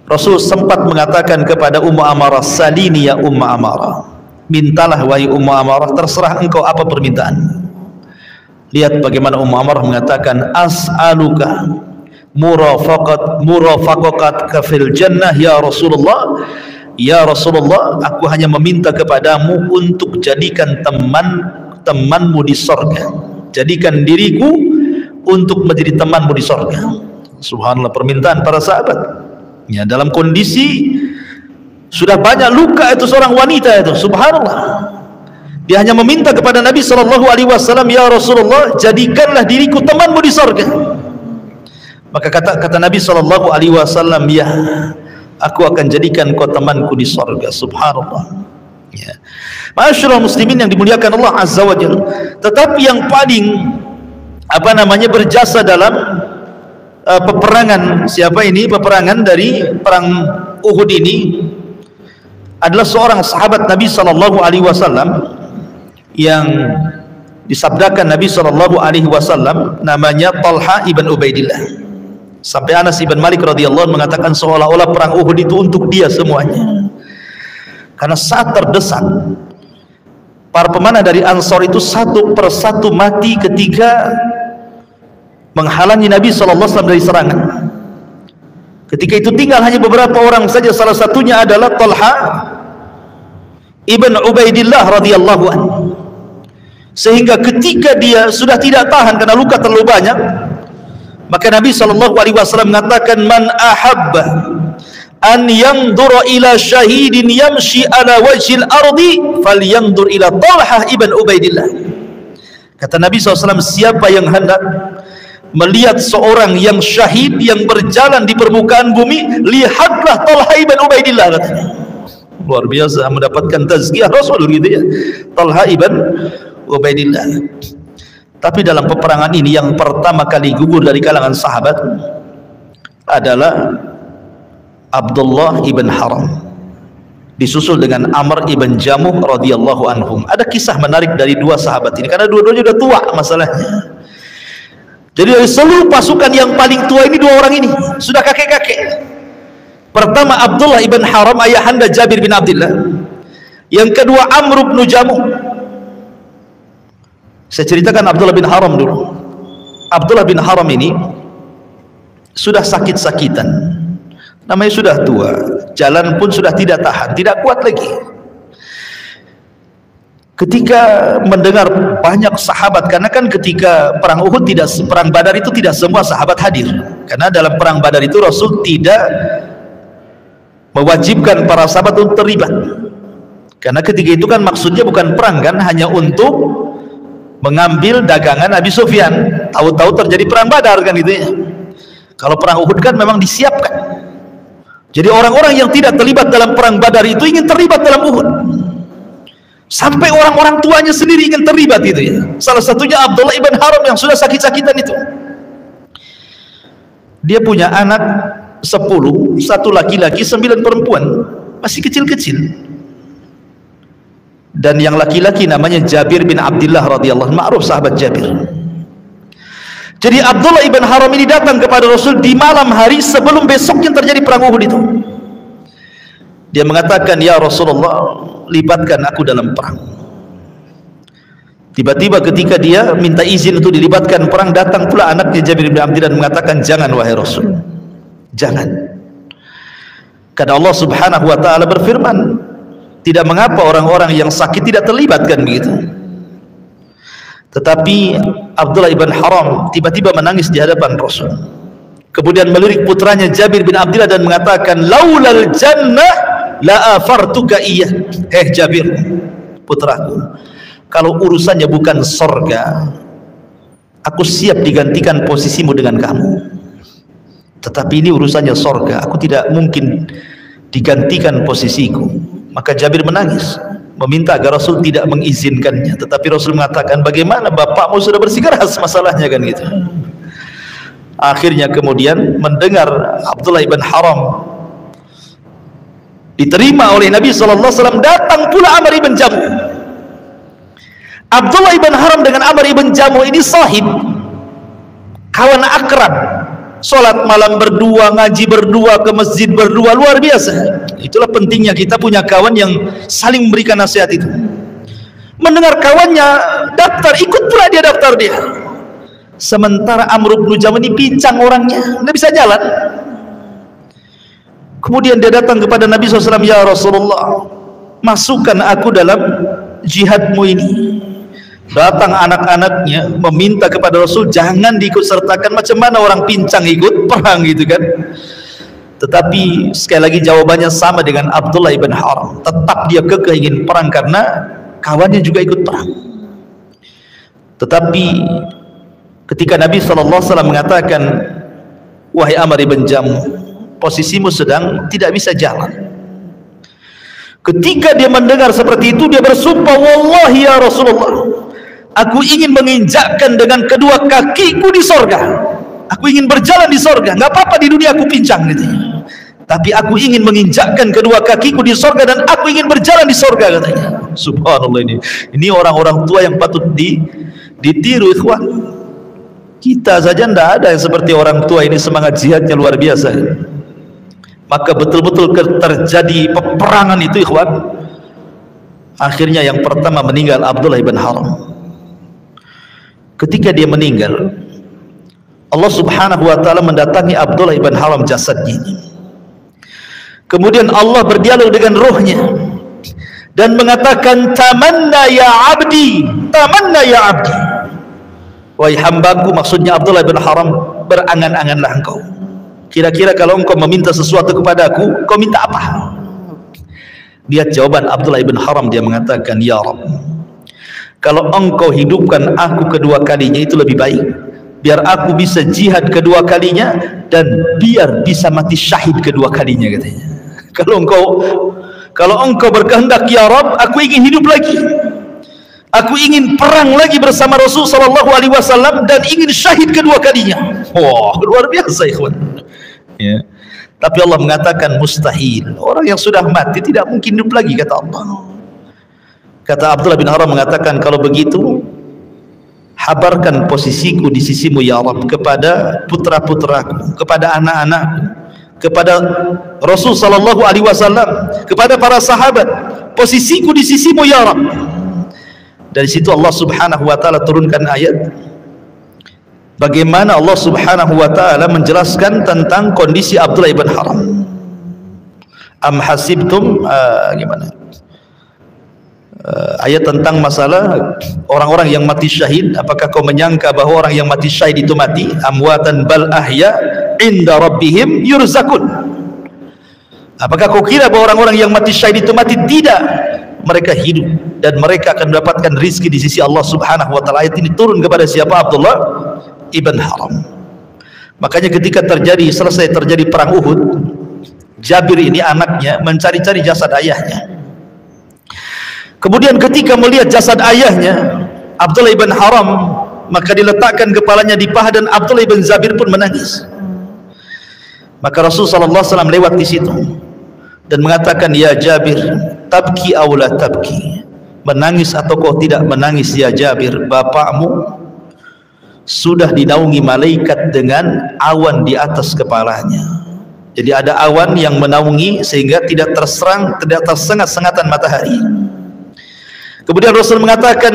Rasul sempat mengatakan kepada Ummu Amarah, salini ya Ummu Amarah, mintalah wahai Ummu Amarah, terserah engkau apa permintaan. Lihat bagaimana Ammar mengatakan, as'aluka murafaqatka fil jannah ya Rasulullah. Ya Rasulullah, aku hanya meminta kepadamu untuk jadikan temanmu di sorga. Jadikan diriku untuk menjadi temanmu di sorga. Subhanallah, permintaan para sahabat. Ya, dalam kondisi sudah banyak luka itu seorang wanita itu. Subhanallah. Dia hanya meminta kepada Nabi SAW, ya Rasulullah, jadikanlah diriku temanmu di sorga. Maka kata Nabi SAW, ya, aku akan jadikan kau temanku di sorga. Subhanallah. Ya. Ma'asyiral muslimin yang dimuliakan Allah Azza wa Jalla. Tetapi yang paling berjasa dalam peperangan peperangan dari perang Uhud ini adalah seorang sahabat Nabi SAW yang disabdakan Nabi SAW, namanya Talha ibn Ubaidillah. Sampai Anas ibn Malik radhiyallahu anhu mengatakan seolah-olah perang Uhud itu untuk dia semuanya, karena saat terdesak para pemanah dari Ansor itu satu persatu mati ketika menghalangi Nabi SAW dari serangan. Ketika itu tinggal hanya beberapa orang saja, salah satunya adalah Talha ibn Ubaidillah radhiyallahu anhu. Sehingga ketika dia sudah tidak tahan karena luka terlalu banyak, maka Nabi SAW mengatakan, man ahabba an yanzura ila syahidin yamshi ala wajhil ardi falyanzur ila Talha ibn Ubaidillah. Kata Nabi SAW, siapa yang hendak melihat seorang yang syahid yang berjalan di permukaan bumi, lihatlah Talha ibn Ubaidillah, katanya. Luar biasa mendapatkan tazkiyah Rasul gitu ya, Talha ibn Ubaidillah. Tapi dalam peperangan ini yang pertama kali gugur dari kalangan sahabat adalah Abdullah ibn Haram, disusul dengan Amr ibn Jamuh radhiyallahu anhum. Ada kisah menarik dari dua sahabat ini karena dua-duanya sudah tua masalahnya. Jadi dari seluruh pasukan yang paling tua ini dua orang ini sudah kakek-kakek. Pertama Abdullah ibn Haram, ayahanda Jabir bin Abdullah. Yang kedua Amr ibn Jamuh. Saya ceritakan Abdullah bin Haram dulu. Abdullah bin Haram ini sudah sakit-sakitan, namanya sudah tua, jalan pun sudah tidak tahan, tidak kuat lagi. Ketika mendengar banyak sahabat, karena kan ketika perang Uhud perang Badar itu tidak semua sahabat hadir, karena dalam perang Badar itu Rasul tidak mewajibkan para sahabat untuk terlibat, karena ketika itu kan maksudnya bukan perang kan, hanya untuk mengambil dagangan Abi Sufyan. Tahu-tahu terjadi perang Badar kan gitu ya. Kalau perang Uhud kan memang disiapkan. Jadi orang-orang yang tidak terlibat dalam perang Badar itu ingin terlibat dalam Uhud. Sampai orang-orang tuanya sendiri ingin terlibat itu ya. Salah satunya Abdullah ibn Haram yang sudah sakit-sakitan itu. Dia punya anak 10, satu laki-laki, 9 perempuan, masih kecil-kecil. Dan yang laki-laki namanya Jabir bin Abdullah radhiyallahu anhu, ma'ruf sahabat Jabir. Jadi Abdullah ibn Haram ini datang kepada Rasul di malam hari sebelum besoknya terjadi perang Uhud itu. Dia mengatakan, ya Rasulullah, libatkan aku dalam perang. Tiba-tiba ketika dia minta izin untuk dilibatkan perang, datang pula anaknya Jabir bin Abdullah dan mengatakan, jangan wahai Rasul, jangan. Karena Allah Subhanahu wa taala berfirman, tidak mengapa orang-orang yang sakit tidak terlibat kan begitu. Tetapi Abdullah ibn Haram tiba-tiba menangis di hadapan Rasul. Kemudian melirik putranya Jabir bin Abdullah dan mengatakan, laulal jannah la afartuka iya. Jabir, putraku, kalau urusannya bukan sorga, aku siap digantikan posisimu dengan kamu. Tetapi ini urusannya sorga, aku tidak mungkin digantikan posisiku. Maka Jabir menangis, meminta agar Rasul tidak mengizinkannya. Tetapi Rasul mengatakan, bagaimana bapakmu sudah bersikeras masalahnya kan gitu. Akhirnya kemudian mendengar Abdullah ibn Haram diterima oleh Nabi SAW, datang pula Amr ibn Jamuh. Abdullah ibn Haram dengan Amr ibn Jamuh ini sahib, kawan akrab, sholat malam berdua, ngaji berdua, ke masjid berdua, luar biasa. Itulah pentingnya kita punya kawan yang saling memberikan nasihat itu. mendengar kawannya daftar, ikut pula dia daftar dia. Sementara Amr bin Jam ini pincang orangnya, nggak bisa jalan. Kemudian dia datang kepada Nabi SAW, ya Rasulullah, masukkan aku dalam jihadmu ini. Datang anak-anaknya meminta kepada Rasul jangan diikut sertakan, macam mana orang pincang ikut perang gitu kan. Tetapi sekali lagi jawabannya sama dengan Abdullah ibn Haram, tetap dia kekeh ingin perang karena kawannya juga ikut perang. Tetapi ketika Nabi SAW mengatakan, wahai Amr ibn Jam, posisimu sedang tidak bisa jalan. Ketika dia mendengar seperti itu, dia bersumpah, wallahi ya Rasulullah, aku ingin menginjakkan dengan kedua kakiku di sorga. Aku ingin berjalan di sorga. Nggak apa-apa di dunia aku pincang gitu. Tapi aku ingin menginjakkan kedua kakiku di sorga dan aku ingin berjalan di sorga katanya. Subhanallah, ini orang-orang tua yang patut ditiru ikhwan. Kita saja tidak ada yang seperti orang tua ini, semangat jihadnya luar biasa. Maka betul-betul terjadi peperangan itu ikhwan. Akhirnya yang pertama meninggal Abdullah ibn Haram. Ketika dia meninggal, Allah Subhanahu wa ta'ala mendatangi Abdullah ibn Haram jasadnya. Kemudian Allah berdialog dengan rohnya dan mengatakan, tamanna ya abdi, tamanna ya abdi, wahai hambaku, maksudnya Abdullah ibn Haram, berangan-anganlah engkau. Kira-kira kalau engkau meminta sesuatu kepadaku, kau minta apa? Lihat jawaban Abdullah ibn Haram, dia mengatakan, ya Rabb, kalau engkau hidupkan aku kedua kalinya itu lebih baik, biar aku bisa jihad kedua kalinya dan biar bisa mati syahid kedua kalinya katanya. Kalau engkau berkehendak ya Rabb, aku ingin hidup lagi, aku ingin perang lagi bersama Rasul sallallahu alaihi wasallam dan ingin syahid kedua kalinya. Wah, luar biasa ikhwan ya. Tapi Allah mengatakan mustahil, orang yang sudah mati tidak mungkin hidup lagi kata Allah. Kata Abdullah bin Haram mengatakan, kalau begitu habarkan posisiku di sisimu ya Rabb kepada putra-putraku, kepada anak-anakku, kepada Rasul sallallahu alaihi wasallam, kepada para sahabat, posisiku di sisimu ya Rabb. Dari situ Allah Subhanahu wa taala turunkan ayat bagaimana Allah Subhanahu wa taala menjelaskan tentang kondisi Abdullah ibn Haram. Am hasibtum gimana? Ayat tentang masalah orang-orang yang mati syahid, apakah kau menyangka bahwa orang yang mati syahid itu mati? Amwatan bal ahya inda rabbihim yurzakun. Apakah kau kira bahwa orang-orang yang mati syahid itu mati? Tidak, mereka hidup dan mereka akan mendapatkan rizki di sisi Allah Subhanahu wa taala. Ayat ini turun kepada siapa? Abdullah ibn Haram. Makanya ketika selesai terjadi perang Uhud, Jabir ini anaknya mencari-cari jasad ayahnya. Kemudian ketika melihat jasad ayahnya Abdullah ibn Haram, maka diletakkan kepalanya di paha dan Abdullah ibn Zabir pun menangis. Maka Rasulullah SAW lewat di situ dan mengatakan, ya Jabir, tabki aw la tabki, menangis atau kau tidak menangis ya Jabir, bapakmu sudah dinaungi malaikat dengan awan di atas kepalanya. Jadi ada awan yang menaungi sehingga tidak tersengat-sengatan matahari. Kemudian Rasul mengatakan,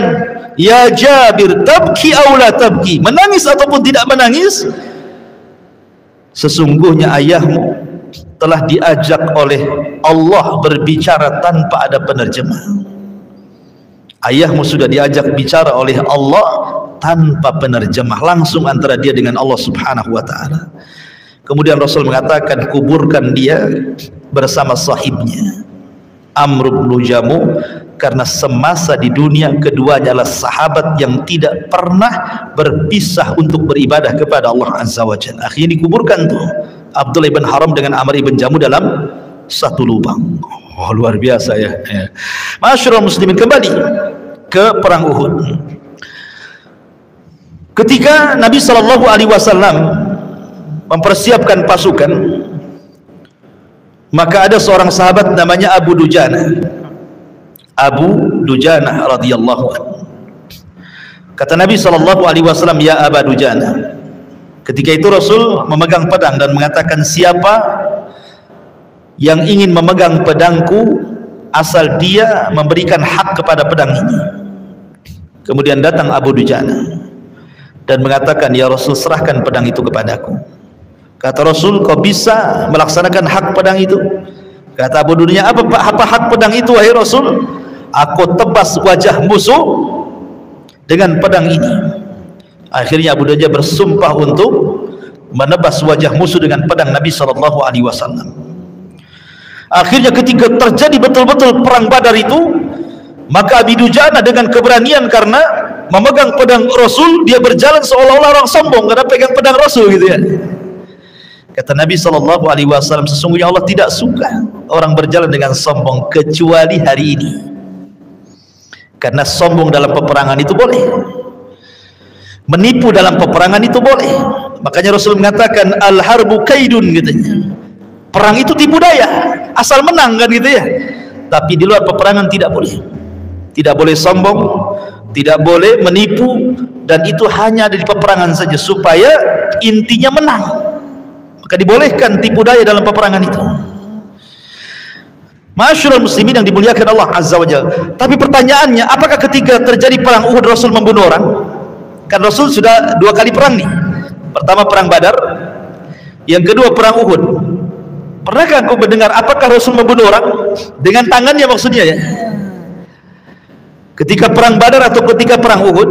ya Jabir, tabki aw la tabki, menangis ataupun tidak menangis, sesungguhnya ayahmu telah diajak oleh Allah berbicara tanpa ada penerjemah. Ayahmu sudah diajak bicara oleh Allah tanpa penerjemah, langsung antara dia dengan Allah Subhanahu wa taala. Kemudian Rasul mengatakan, kuburkan dia bersama sahibnya Amr bin Jamu, karena semasa di dunia keduanya adalah sahabat yang tidak pernah berpisah untuk beribadah kepada Allah Azza wa Jalla. Akhirnya dikuburkan tuh Abdullah ibn Haram dengan Amr ibn Jamu dalam satu lubang. Oh, luar biasa ya. Masyarul muslimin, kembali ke perang Uhud. Ketika Nabi sallallahu alaihi wasallam mempersiapkan pasukan, maka ada seorang sahabat namanya Abu Dujana. Abu Dujana radhiyallahu anhu. Kata Nabi sallallahu alaihi wasallam, ya Abu Dujana. Ketika itu Rasul memegang pedang dan mengatakan, siapa yang ingin memegang pedangku asal dia memberikan hak kepada pedang ini. Kemudian datang Abu Dujana dan mengatakan, ya Rasul, serahkan pedang itu kepadaku. Kata Rasul, kau bisa melaksanakan hak pedang itu? Kata Abu Dujana, apa hak pedang itu wahai Rasul? Aku tebas wajah musuh dengan pedang ini. Akhirnya Abu Dujana bersumpah untuk menebas wajah musuh dengan pedang Nabi SAW. Akhirnya ketika terjadi betul-betul perang Badar itu, maka Abu Dujana dengan keberanian karena memegang pedang Rasul, dia berjalan seolah-olah orang sombong karena pegang pedang Rasul gitu ya. Kata Nabi SAW, sesungguhnya Allah tidak suka orang berjalan dengan sombong kecuali hari ini. Karena sombong dalam peperangan itu boleh, menipu dalam peperangan itu boleh. Makanya Rasul mengatakan al-harbu kaidun katanya. Perang itu tipu daya, asal menang kan gitu ya. Tapi di luar peperangan tidak boleh. Tidak boleh sombong, tidak boleh menipu, dan itu hanya ada di peperangan saja supaya intinya menang. Maka dibolehkan tipu daya dalam peperangan itu. Ma'asyiral muslimin yang dimuliakan Allah Azza wa Jalla. Tapi pertanyaannya, apakah ketika terjadi perang Uhud Rasul membunuh orang? Kan Rasul sudah 2 kali perang nih. Pertama perang Badar, yang kedua perang Uhud. Pernahkah engkau mendengar apakah Rasul membunuh orang dengan tangannya maksudnya ya? Ketika perang Badar atau ketika perang Uhud,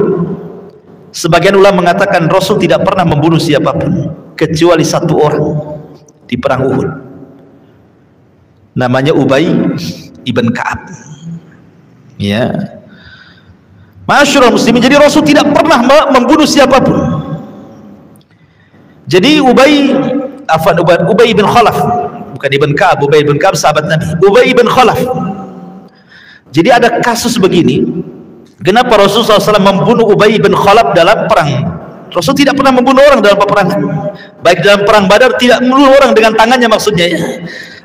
sebagian ulama mengatakan Rasul tidak pernah membunuh siapapun kecuali 1 orang di perang Uhud. Namanya Ubay ibn Ka'ab. Ya. Ma'asyiral muslimin, jadi Rasul tidak pernah membunuh siapapun. Jadi Ubay ibn Khalaf, bukan ibn Ka'ab. Ubay ibn Ka'ab sahabat Nabi. Ubay ibn Khalaf. Jadi ada kasus begini, kenapa Rasulullah SAW membunuh Ubay ibn Khalaf dalam perang? Rasul tidak pernah membunuh orang dalam peperangan, baik dalam perang Badar tidak membunuh orang dengan tangannya maksudnya ya,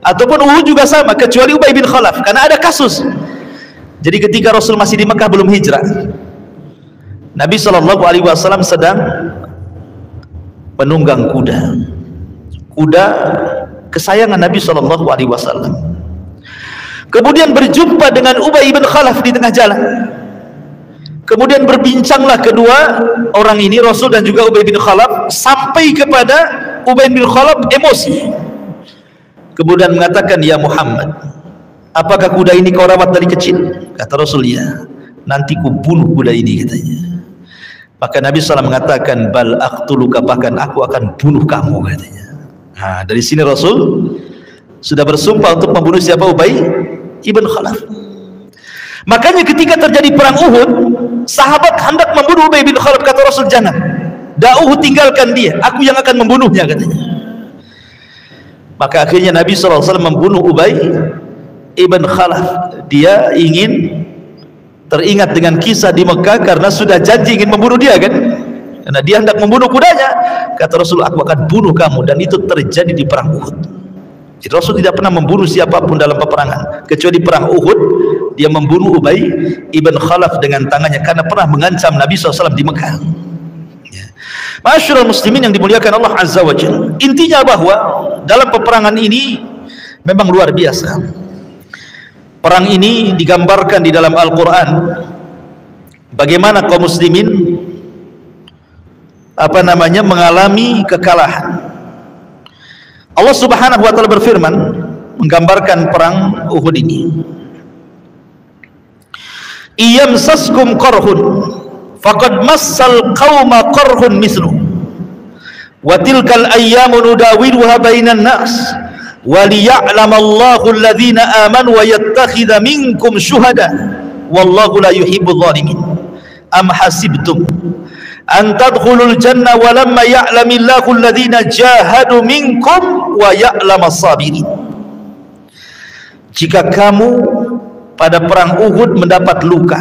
ataupun Uhud juga sama, kecuali Ubay bin Khalaf, karena ada kasus. Jadi ketika Rasul masih di Mekah belum hijrah, Nabi SAW sedang menunggang kuda kesayangan Nabi SAW. Kemudian berjumpa dengan Ubay bin Khalaf di tengah jalan. Kemudian berbincanglah kedua orang ini, Rasul dan juga Ubay bin Khalaf, sampai kepada Ubay bin Khalaf emosi. Kemudian mengatakan, ya Muhammad, apakah kuda ini kau rawat dari kecil? Kata Rasul, ya, nanti ku bunuh kuda ini katanya. Maka Nabi SAW mengatakan, bal aqtuluka, bahkan aku akan bunuh kamu katanya. Nah, dari sini Rasul sudah bersumpah untuk membunuh siapa? Ubay ibn Khalaf. Makanya ketika terjadi perang Uhud, sahabat hendak membunuh Ubay bin Khalaf, kata Rasul, jangan, da'uhu, tinggalkan dia, aku yang akan membunuhnya katanya. Maka akhirnya Nabi SAW membunuh Ubay ibn Khalaf. Dia ingin teringat dengan kisah di Mekah karena sudah janji ingin membunuh dia kan, karena dia hendak membunuh kudanya. Kata Rasul, aku akan bunuh kamu, dan itu terjadi di perang Uhud. Jadi Rasul tidak pernah membunuh siapapun dalam peperangan, kecuali perang Uhud dia membunuh Ubay ibn Khalaf dengan tangannya karena pernah mengancam Nabi SAW di Mekah. Ma'asyiral muslimin yang dimuliakan Allah Azza wa Jalla, intinya bahwa dalam peperangan ini memang luar biasa. Perang ini digambarkan di dalam Al-Quran bagaimana kaum muslimin mengalami kekalahan. Allah Subhanahu wa taala berfirman menggambarkan perang Uhud ini, iyamsaskum qarhun faqad massal qauma qarhun mislu wa tilkal ayyamu nudawiluha bainan nas wa liya'lamallahu alladhina amanu wa yattakhidha minkum syuhada wallahu la yuhibbudz zalimin. Am hasibtum an tadkhulul jannah wa lamma ya'lamillahu alladhina jahadu minkum wa ya'lamas sabirin. Jika kamu pada perang Uhud mendapat luka,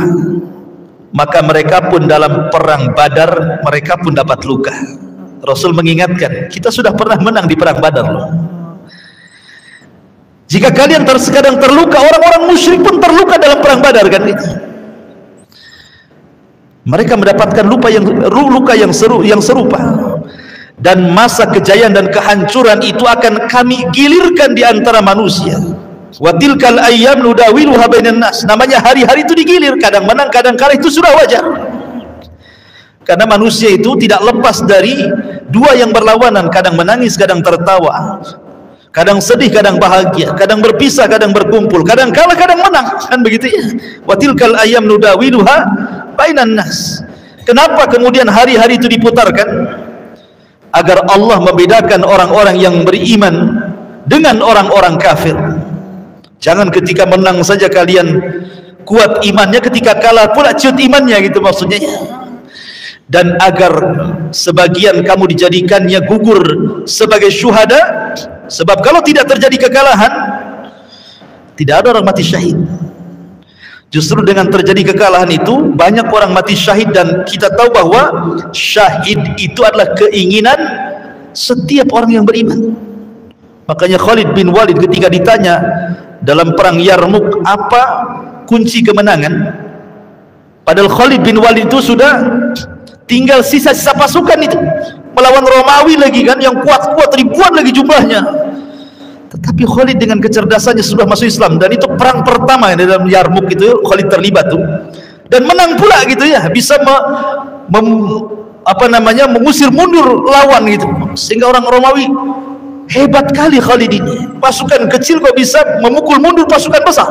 maka mereka pun dalam perang Badar mereka pun dapat luka. Rasul mengingatkan, kita sudah pernah menang di perang Badar loh. Jika kalian terkadang terluka, orang-orang musyrik pun terluka dalam perang Badar kan itu. Mereka mendapatkan luka yang serupa, dan masa kejayaan dan kehancuran itu akan kami gilirkan di antara manusia. Wa tilkal ayyam nudawiluha bainan nas, namanya hari-hari itu digilir, kadang menang kadang kalah, itu sudah wajar. Karena manusia itu tidak lepas dari dua yang berlawanan, kadang menangis, kadang tertawa, kadang sedih, kadang bahagia, kadang berpisah, kadang berkumpul, kadang kalah, kadang menang, kan begitu ya. Wa tilkal ayyam nudawiluha bainan nas. Kenapa kemudian hari-hari itu diputarkan? Agar Allah membedakan orang-orang yang beriman dengan orang-orang kafir. Jangan ketika menang saja kalian kuat imannya, ketika kalah pula ciut imannya, gitu maksudnya. Dan agar sebagian kamu dijadikannya gugur sebagai syuhada, sebab kalau tidak terjadi kekalahan, tidak ada orang mati syahid. Justru dengan terjadi kekalahan itu banyak orang mati syahid, dan kita tahu bahwa syahid itu adalah keinginan setiap orang yang beriman. Makanya Khalid bin Walid ketika ditanya dalam perang Yarmuk apa kunci kemenangan, padahal Khalid bin Walid itu sudah tinggal sisa-sisa pasukan itu melawan Romawi lagi kan, yang kuat-kuat ribuan lagi jumlahnya. Tetapi Khalid dengan kecerdasannya sudah masuk Islam, dan itu perang pertama dalam Yarmuk itu Khalid terlibat tuh, dan menang pula gitu ya, bisa mengusir mundur lawan gitu, sehingga orang Romawi hebat kali Khalid ini, pasukan kecil kok bisa memukul mundur pasukan besar.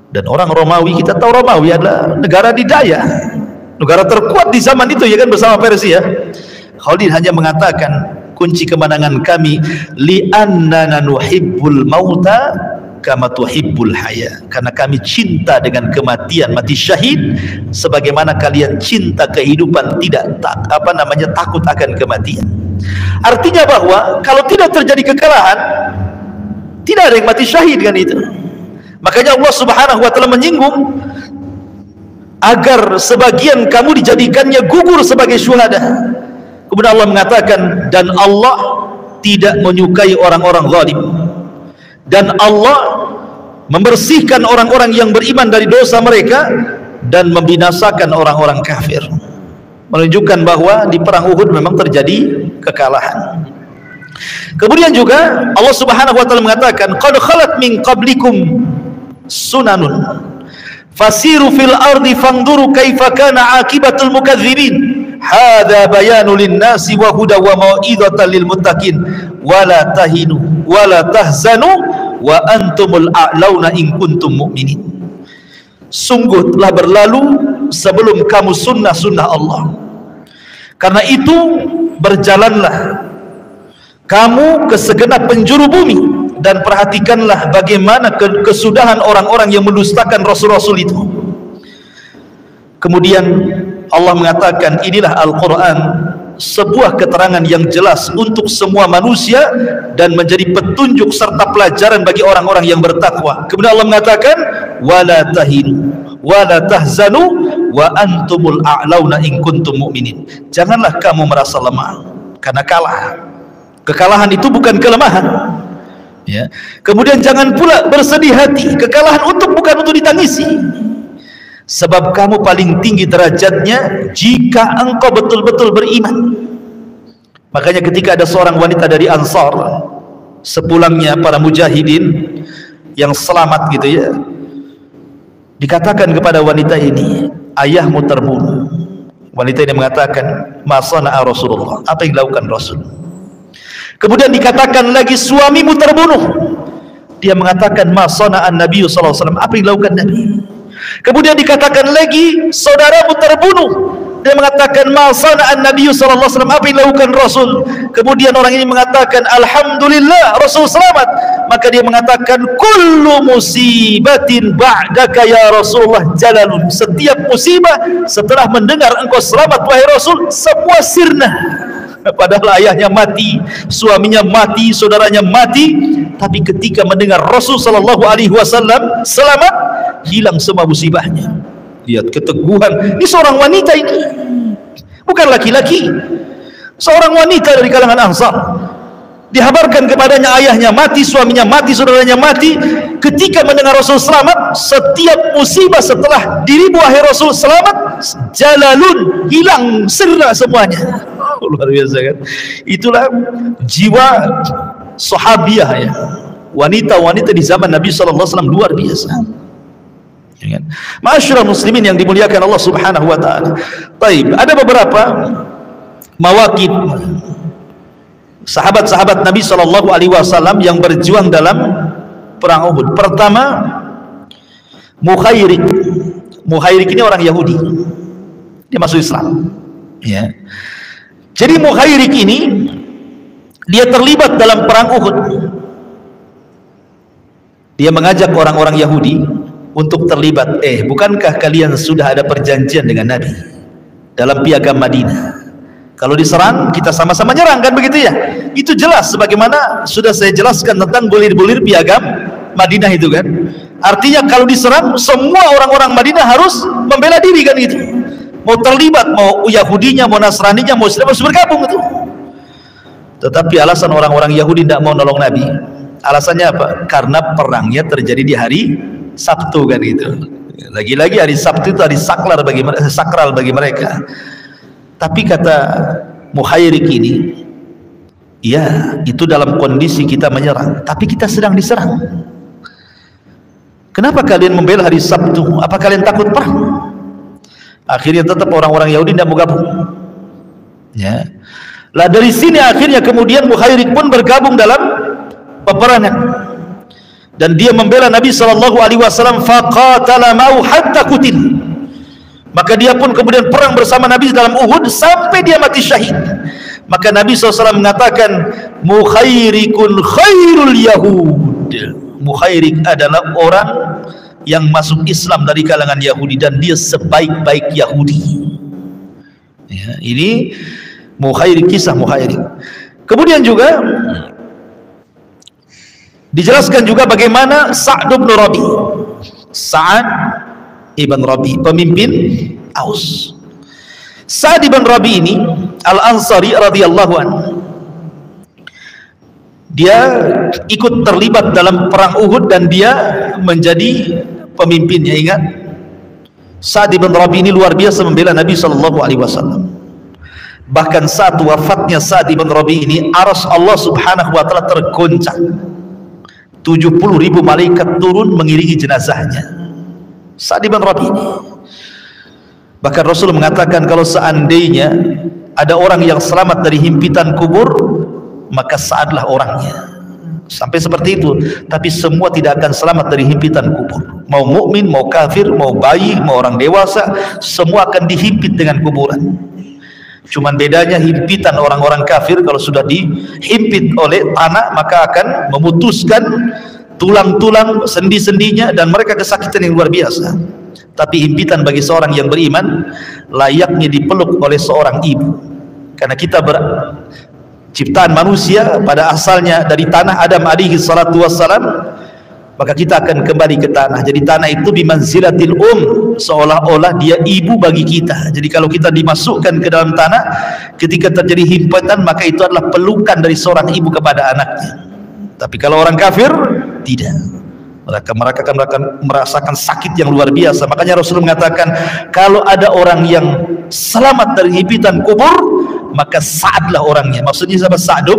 Dan orang Romawi, kita tahu Romawi adalah negara didaya, negara terkuat di zaman itu ya kan, bersama Persia. Khalid hanya mengatakan kunci kemenangan kami li'annana nuhibbul mauta kama tuhibbul haya, karena kami cinta dengan kematian, mati syahid sebagaimana kalian cinta kehidupan, takut akan kematian. Artinya bahwa kalau tidak terjadi kekalahan, tidak ada yang mati syahid kan itu. Makanya Allah Subhanahu wa taala menyinggung agar sebagian kamu dijadikannya gugur sebagai syuhada. Kemudian Allah mengatakan, dan Allah tidak menyukai orang-orang zalim, dan Allah membersihkan orang-orang yang beriman dari dosa mereka dan membinasakan orang-orang kafir. Menunjukkan bahwa di perang Uhud memang terjadi kekalahan. Kemudian juga Allah Subhanahu wa taala mengatakan, qad khalat min qablikum sunanun fasiru fil ardi fanduru kaifa kana akibatul mukadzibin hadza bayanu linnasi wa huda wa mau'izatan lil muttaqin wala tahinu wala tahzanu wa antumul a'launa in kuntum mu'minin. Sungguh telah berlalu sebelum kamu sunnah-sunnah Allah, karena itu berjalanlah kamu ke segenap penjuru bumi dan perhatikanlah bagaimana kesudahan orang-orang yang mendustakan rasul-rasul itu. Kemudian Allah mengatakan, inilah Al-Quran, sebuah keterangan yang jelas untuk semua manusia dan menjadi petunjuk serta pelajaran bagi orang-orang yang bertakwa. Kemudian Allah mengatakan, wala tahinu wala tahzanu wa antumul a'launa in kuntum mu'minin. Janganlah kamu merasa lemah karena kalah. Kekalahan itu bukan kelemahan ya. Kemudian jangan pula bersedih hati, kekalahan bukan untuk ditangisi, sebab kamu paling tinggi derajatnya jika engkau betul-betul beriman. Makanya ketika ada seorang wanita dari Ansar, sepulangnya para mujahidin yang selamat gitu ya, dikatakan kepada wanita ini, ayahmu terbunuh. Wanita ini mengatakan, ma sana'a Rasulullah, apa yang dilakukan Rasul? Kemudian dikatakan lagi, suamimu terbunuh. Dia mengatakan, ma sana'an Nabi sallallahu alaihi wasallam, apa yang dilakukan Nabi? Kemudian dikatakan lagi, saudaramu terbunuh. Dia mengatakan, ma sana'an Nabi sallallahu alaihi wasallam, apa yang dilakukan Rasul? Kemudian orang ini mengatakan, alhamdulillah Rasul selamat. Maka dia mengatakan, kullu musibatin ba'daka ya Rasulullah jalalun. Setiap musibah setelah mendengar engkau selamat wahai Rasul, semua sirna. Padahal ayahnya mati, suaminya mati, saudaranya mati, tapi ketika mendengar Rasul sallallahu alaihi wasallam selamat, hilang semua musibahnya. Lihat keteguhan. Ini seorang wanita ini, bukan laki-laki, seorang wanita dari kalangan Ansar. Dihabarkan kepadanya ayahnya mati, suaminya mati, saudaranya mati. Ketika mendengar Rasul selamat, setiap musibah setelah dirimu wahai Rasul selamat, jalalun, hilang sirna semuanya. Luar biasa kan? Itulah jiwa sahabiah ya. Wanita-wanita di zaman Nabi sallallahu alaihi wasallam luar biasa. Ma'asyiral muslimin yang dimuliakan Allah Subhanahu wa taala. Baik, ada beberapa mawaqib sahabat-sahabat Nabi sallallahu alaihi wasallam yang berjuang dalam perang Uhud. Pertama, Mukhairik. Mukhairik ini orang Yahudi. Dia masuk Islam. Ya. Jadi Mukhairik ini dia terlibat dalam perang Uhud. Dia mengajak orang-orang Yahudi untuk terlibat. Bukankah kalian sudah ada perjanjian dengan Nabi dalam piagam Madinah? Kalau diserang, kita sama-sama nyerang, kan begitu ya? Itu jelas, sebagaimana sudah saya jelaskan tentang bulir-bulir piagam Madinah itu kan. Artinya kalau diserang, semua orang-orang Madinah harus membela diri, kan gitu. Mau terlibat, mau Yahudinya, mau Nasraninya, mau Islam, harus bergabung itu. Tetapi alasan orang-orang Yahudi tidak mau nolong Nabi, alasannya apa? Karena perangnya terjadi di hari Sabtu, kan gitu. Lagi-lagi hari Sabtu itu hari sakral bagi mereka. Tapi kata Mukhairik ini, ya itu dalam kondisi kita menyerang, tapi kita sedang diserang. Kenapa kalian membela hari Sabtu? Apa kalian takut perang? Akhirnya tetap orang-orang Yahudi tidak mau gabung. Ya. Lah dari sini akhirnya kemudian Mukhairik pun bergabung dalam peperangan. Dan dia membela Nabi sallallahu alaihi wasallam, faqatala ma'u hatta qutil. Maka dia pun kemudian perang bersama Nabi dalam Uhud sampai dia mati syahid. Maka Nabi SAW mengatakan, Mukhairikun khairul Yahud. Mukhairik adalah orang yang masuk Islam dari kalangan Yahudi dan dia sebaik-baik Yahudi. Ya, ini Mukhairik, kisah Mukhairik. Kemudian juga dijelaskan juga bagaimana Sa'd bin Rabi. Sa'ad ibn Rabi, pemimpin Aus. Sa'd ibn Rabi ini Al-Ansari radhiyallahu anhu. Dia ikut terlibat dalam perang Uhud dan dia menjadi pemimpinnya. Ingat, Sa'd ibn Rabi ini luar biasa membela Nabi sallallahu alaihi wasallam. Bahkan saat wafatnya Sa'd ibn Rabi ini, arsy Allah Subhanahu wa taala tergoncang. 70.000 malaikat turun mengiringi jenazahnya Sa'd ibn Rabi ini. Bahkan Rasul mengatakan kalau seandainya ada orang yang selamat dari himpitan kubur, maka Sa'adlah orangnya. Sampai seperti itu. Tapi semua tidak akan selamat dari himpitan kubur. Mau mukmin, mau kafir, mau bayi, mau orang dewasa, semua akan dihimpit dengan kuburan. Cuman bedanya himpitan orang-orang kafir kalau sudah dihimpit oleh tanah, maka akan memutuskan tulang-tulang sendi-sendinya dan mereka kesakitan yang luar biasa. Tapi himpitan bagi seorang yang beriman layaknya dipeluk oleh seorang ibu. Karena kita ciptaan manusia pada asalnya dari tanah, Adam alaihi salatu wassalam, maka kita akan kembali ke tanah. Jadi tanah itu bimanzilatil seolah-olah dia ibu bagi kita. Jadi kalau kita dimasukkan ke dalam tanah, ketika terjadi himpitan, maka itu adalah pelukan dari seorang ibu kepada anaknya. Tapi kalau orang kafir, tidak. Mereka akan merasakan sakit yang luar biasa. Makanya Rasulullah mengatakan, kalau ada orang yang selamat dari himpitan kubur, maka Sa'adlah orangnya. Maksudnya siapa? Sa'd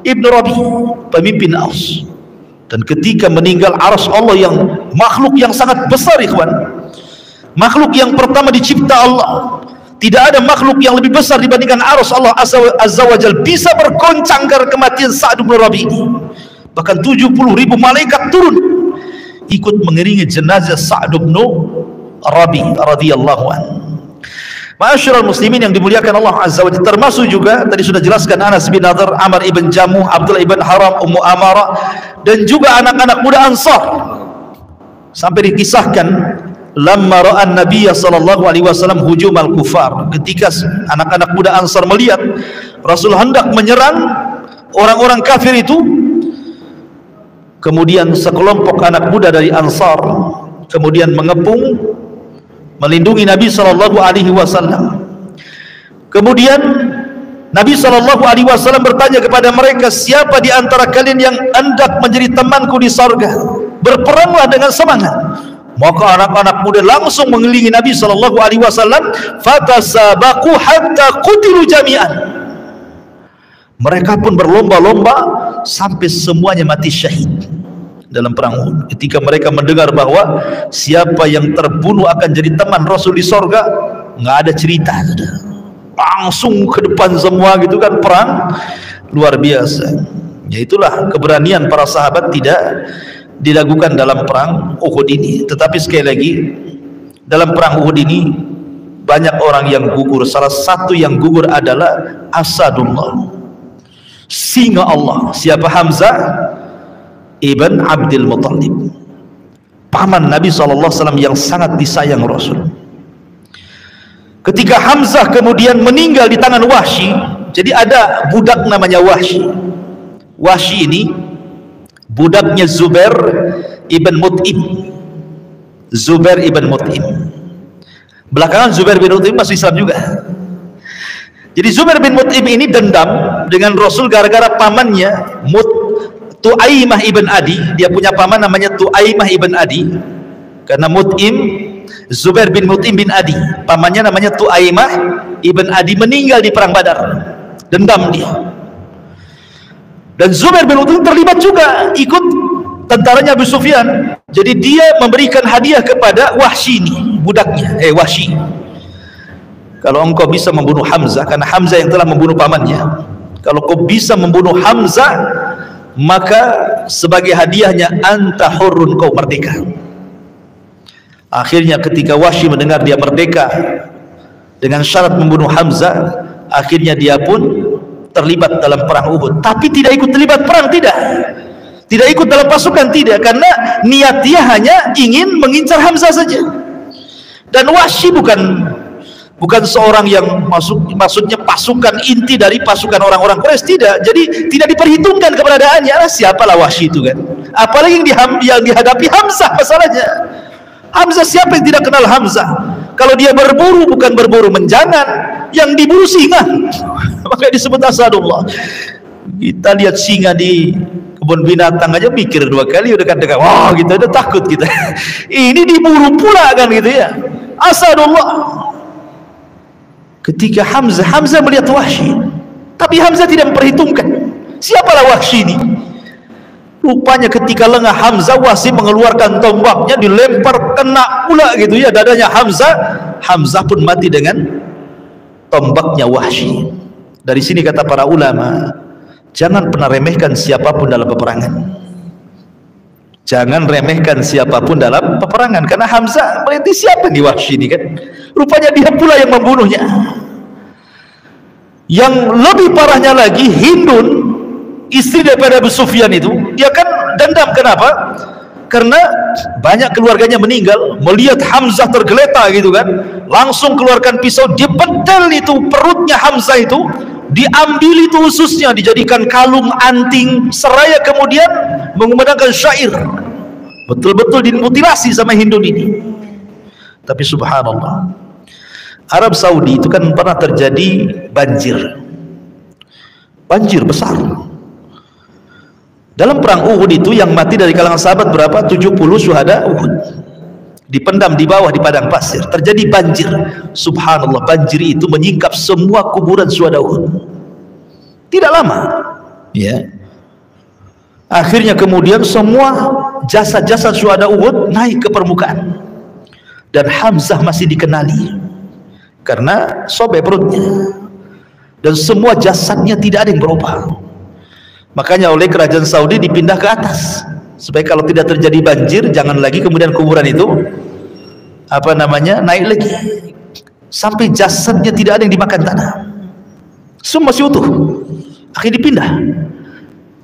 ibn Rabi, pemimpin Aus. Dan ketika meninggal, arsy Allah yang makhluk yang sangat besar, ikhwan, makhluk yang pertama dicipta Allah, tidak ada makhluk yang lebih besar dibandingkan arsy Allah azza wa jalla, bisa bergoncang karena kematian Sa'd bin Rabi ini. Bahkan 70.000 malaikat turun ikut mengiringi jenazah Sa'd bin Rabi radhiyallahu anhu. Ma'asyiral muslimin yang dimuliakan Allah azza wa jalla, termasuk juga tadi sudah jelaskan Anas bin Nadhr, Amr ibn Jamuh, Abdullah ibn Haram, Ummu Amarah, dan juga anak-anak muda Ansar. Sampai dikisahkan lamma ra'an Nabiy sallallahu alaihi wasallam hujum al-kufar, ketika anak-anak muda Ansar melihat Rasul hendak menyerang orang-orang kafir itu, kemudian sekelompok anak muda dari Ansar kemudian mengepung melindungi Nabi sallallahu alaihi wasallam. Kemudian Nabi sallallahu alaihi wasallam bertanya kepada mereka, siapa di antara kalian yang hendak menjadi temanku di surga? Berperanglah dengan semangat. Maka anak-anak muda langsung mengelilingi Nabi sallallahu alaihi wasallam, fatasabaqu hatta qutilu jami'an. Mereka pun berlomba-lomba sampai semuanya mati syahid. dalam perang Uhud. Ketika mereka mendengar bahwa siapa yang terbunuh akan jadi teman Rasul di sorga, nggak ada cerita, langsung ke depan semua gitu kan, perang luar biasa. Ya itulah keberanian para sahabat tidak dilakukan dalam perang Uhud ini. Tetapi sekali lagi, dalam perang Uhud ini banyak orang yang gugur. Salah satu yang gugur adalah Asadullah, singa Allah. Siapa? Hamzah ibn Abdul Muttalib, paman Nabi SAW yang sangat disayang Rasul. Ketika Hamzah kemudian meninggal di tangan Wahsy, jadi ada budak namanya Wahsy. Wahsy ini budaknya Zubair ibn Mut'im. Zubair ibn Mut'im. Belakangan Zubair bin Mut'im masuk Islam juga. Jadi Zubair bin Mut'im ini dendam dengan Rasul gara-gara pamannya Tu'aimah ibn Adi. Dia punya paman namanya Tu'aimah ibn Adi. Karena Mut'im, Zubair bin Mut'im bin Adi, pamannya namanya Tu'aimah ibn Adi, meninggal di perang Badar. Dendam dia. Dan Zubair bin Mut'im terlibat juga, ikut tentaranya Abu Sufyan. Jadi dia memberikan hadiah kepada Wahsy ini, budaknya. Wahsy, kalau engkau bisa membunuh Hamzah, karena Hamzah yang telah membunuh pamannya, kalau kau bisa membunuh Hamzah, maka sebagai hadiahnya anta hurrun, kau merdeka. Akhirnya ketika Wahsy mendengar dia merdeka dengan syarat membunuh Hamzah, akhirnya dia pun terlibat dalam perang Uhud. Tapi tidak ikut terlibat perang, tidak ikut dalam pasukan, tidak, karena niat dia hanya ingin mengincar Hamzah saja. Dan Wahsy bukan seorang yang maksudnya pasukan inti dari pasukan orang-orang Quraisy, tidak. Jadi tidak diperhitungkan keberadaannya. Siapalah Wahsy itu kan, apalagi yang dihadapi Hamzah. Masalahnya Hamzah, siapa yang tidak kenal Hamzah? Kalau dia berburu, bukan berburu menjangan, yang diburu singa. Makanya disebut Asadullah. Kita lihat singa di kebun binatang aja mikir dua kali, udah dekat-dekat, wah kita udah takut kita. Ini diburu pula kan gitu ya. Asadullah. Ketika Hamzah melihat Wahsy, tapi Hamzah tidak memperhitungkan siapalah Wahsy ini. Rupanya ketika lengah Hamzah, Wahsy mengeluarkan tombaknya, dilempar, kena pula gitu ya dadanya Hamzah. Hamzah pun mati dengan tombaknya Wahsy. Dari sini kata para ulama, jangan pernah remehkan siapapun dalam peperangan. Jangan remehkan siapapun dalam peperangan, karena Hamzah berarti siapa nih Wahsy ini kan? Rupanya dia pula yang membunuhnya. Yang lebih parahnya lagi, Hindun, istri daripada Abu Sufyan itu, dia kan dendam. Kenapa? Karena banyak keluarganya meninggal. Melihat Hamzah tergeletak gitu kan, langsung keluarkan pisau, dipetel itu perutnya Hamzah itu, diambil itu ususnya, dijadikan kalung, anting, seraya kemudian mengumandangkan syair. Betul-betul dimutilasi sama Hindun ini. Tapi subhanallah, Arab Saudi itu kan pernah terjadi banjir besar. Dalam perang Uhud itu yang mati dari kalangan sahabat berapa? 70 syuhada Uhud. Dipendam di bawah di padang pasir. Terjadi banjir. Subhanallah, banjir itu menyingkap semua kuburan syuhada Uhud. Tidak lama, ya. Akhirnya kemudian semua jasad-jasad syuhada Uhud naik ke permukaan. Dan Hamzah masih dikenali karena sobek perutnya. Dan semua jasadnya tidak ada yang berubah. Makanya oleh kerajaan Saudi dipindah ke atas, supaya kalau tidak terjadi banjir, jangan lagi kemudian kuburan itu naik lagi, sampai jasadnya tidak ada yang dimakan tanah, semua masih utuh. Akhirnya dipindah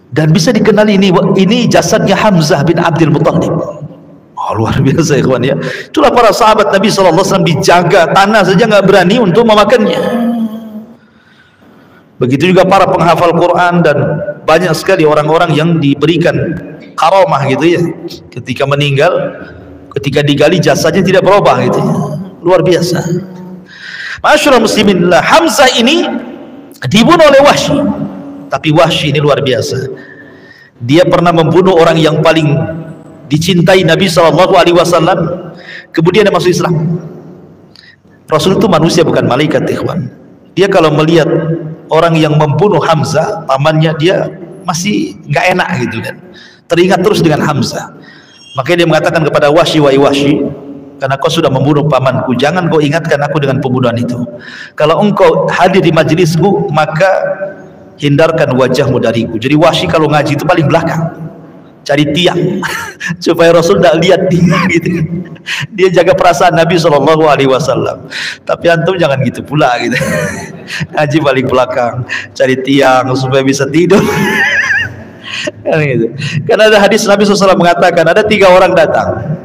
dan bisa dikenali, ini jasadnya Hamzah bin Abdul Muttalib. Luar biasa ikhwan ya. Itulah para sahabat Nabi SAW, dijaga tanah saja nggak berani untuk memakannya. Begitu juga para penghafal Quran, dan banyak sekali orang-orang yang diberikan karamah gitu ya, ketika meninggal, ketika digali jasadnya tidak berubah gitu ya. Luar biasa. Masyaallah muslimin, Hamzah ini dibunuh oleh Wahsy. Tapi Wahsy ini luar biasa. Dia pernah membunuh orang yang paling dicintai Nabi SAW, kemudian dia masuk Islam. Rasul itu manusia bukan malaikat ikhwan. Dia kalau melihat orang yang membunuh Hamzah, pamannya, dia masih nggak enak gitu kan. teringat terus dengan Hamzah. Makanya dia mengatakan kepada Wahsy, wahai Wahsy, karena kau sudah membunuh pamanku, jangan kau ingatkan aku dengan pembunuhan itu. Kalau engkau hadir di majelisku, maka hindarkan wajahmu dariku. Jadi Wahsy kalau ngaji itu paling belakang, cari tiang supaya Rasul tidak lihat dia gitu. Dia jaga perasaan Nabi SAW. Tapi antum jangan gitu pula gitu. Ngaji paling belakang, cari tiang supaya bisa tidur. Gitu. Karena ada hadis Nabi SAW mengatakan ada 3 orang datang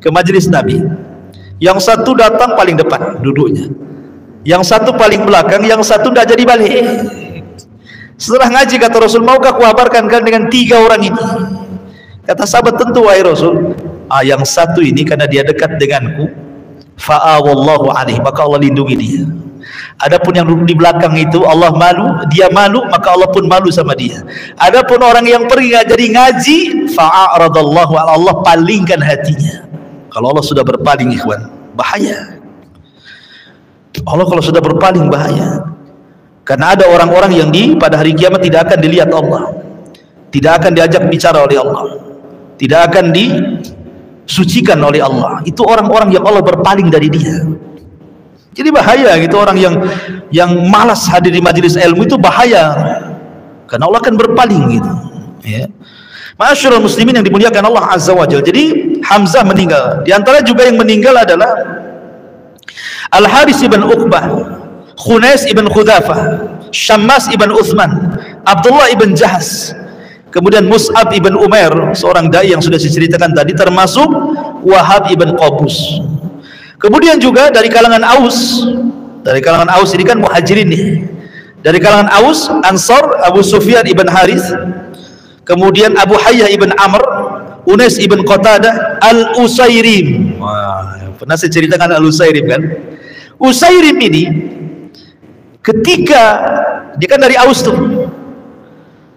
ke majelis Nabi. Yang satu datang paling depan duduknya, yang satu paling belakang, yang satu tidak jadi balik. Setelah ngaji kata Rasul, maukah aku kabarkan dengan 3 orang ini? Kata sahabat, tentu wahai Rasul. Yang satu ini karena dia dekat denganku, fa'awallahu alaihi, maka Allah lindungi dia. Adapun yang duduk di belakang itu Allah malu, dia malu, maka Allah pun malu sama dia. Adapun orang yang pergi jadi ngaji, fa'aradallahu, Allah palingkan hatinya. Kalau Allah sudah berpaling, ikhwan, bahaya. Allah kalau sudah berpaling, bahaya. Karena ada orang-orang yang pada hari kiamat tidak akan dilihat Allah, tidak akan diajak bicara oleh Allah, tidak akan disucikan oleh Allah. Itu orang-orang yang Allah berpaling dari dia. Jadi bahaya gitu, orang yang malas hadir di majelis ilmu itu bahaya, karena Allah akan berpaling gitu ya. Ma'asyiral muslimin yang dimuliakan Allah Azza wa Jalla. Jadi Hamzah meninggal. Di antara juga yang meninggal adalah Al-Haris ibn Uqbah, Khunais ibn Khudafah, Syammas ibn Uthman, Abdullah ibn Jahas, kemudian Mus'ab ibn Umair, seorang dai yang sudah diceritakan tadi, termasuk Wahab ibn Qabus. Kemudian juga dari kalangan Aus, ini kan muhajirin nih. Dari kalangan Aus, Ansar, Abu Sufyan ibn Harith, kemudian Abu Hayyah ibn Amr, Unais ibn Qatadah, Al-Usairim. Wah, pernah saya ceritakan Al-Usairim kan? Usairim ini ketika dia kan dari Aus tuh,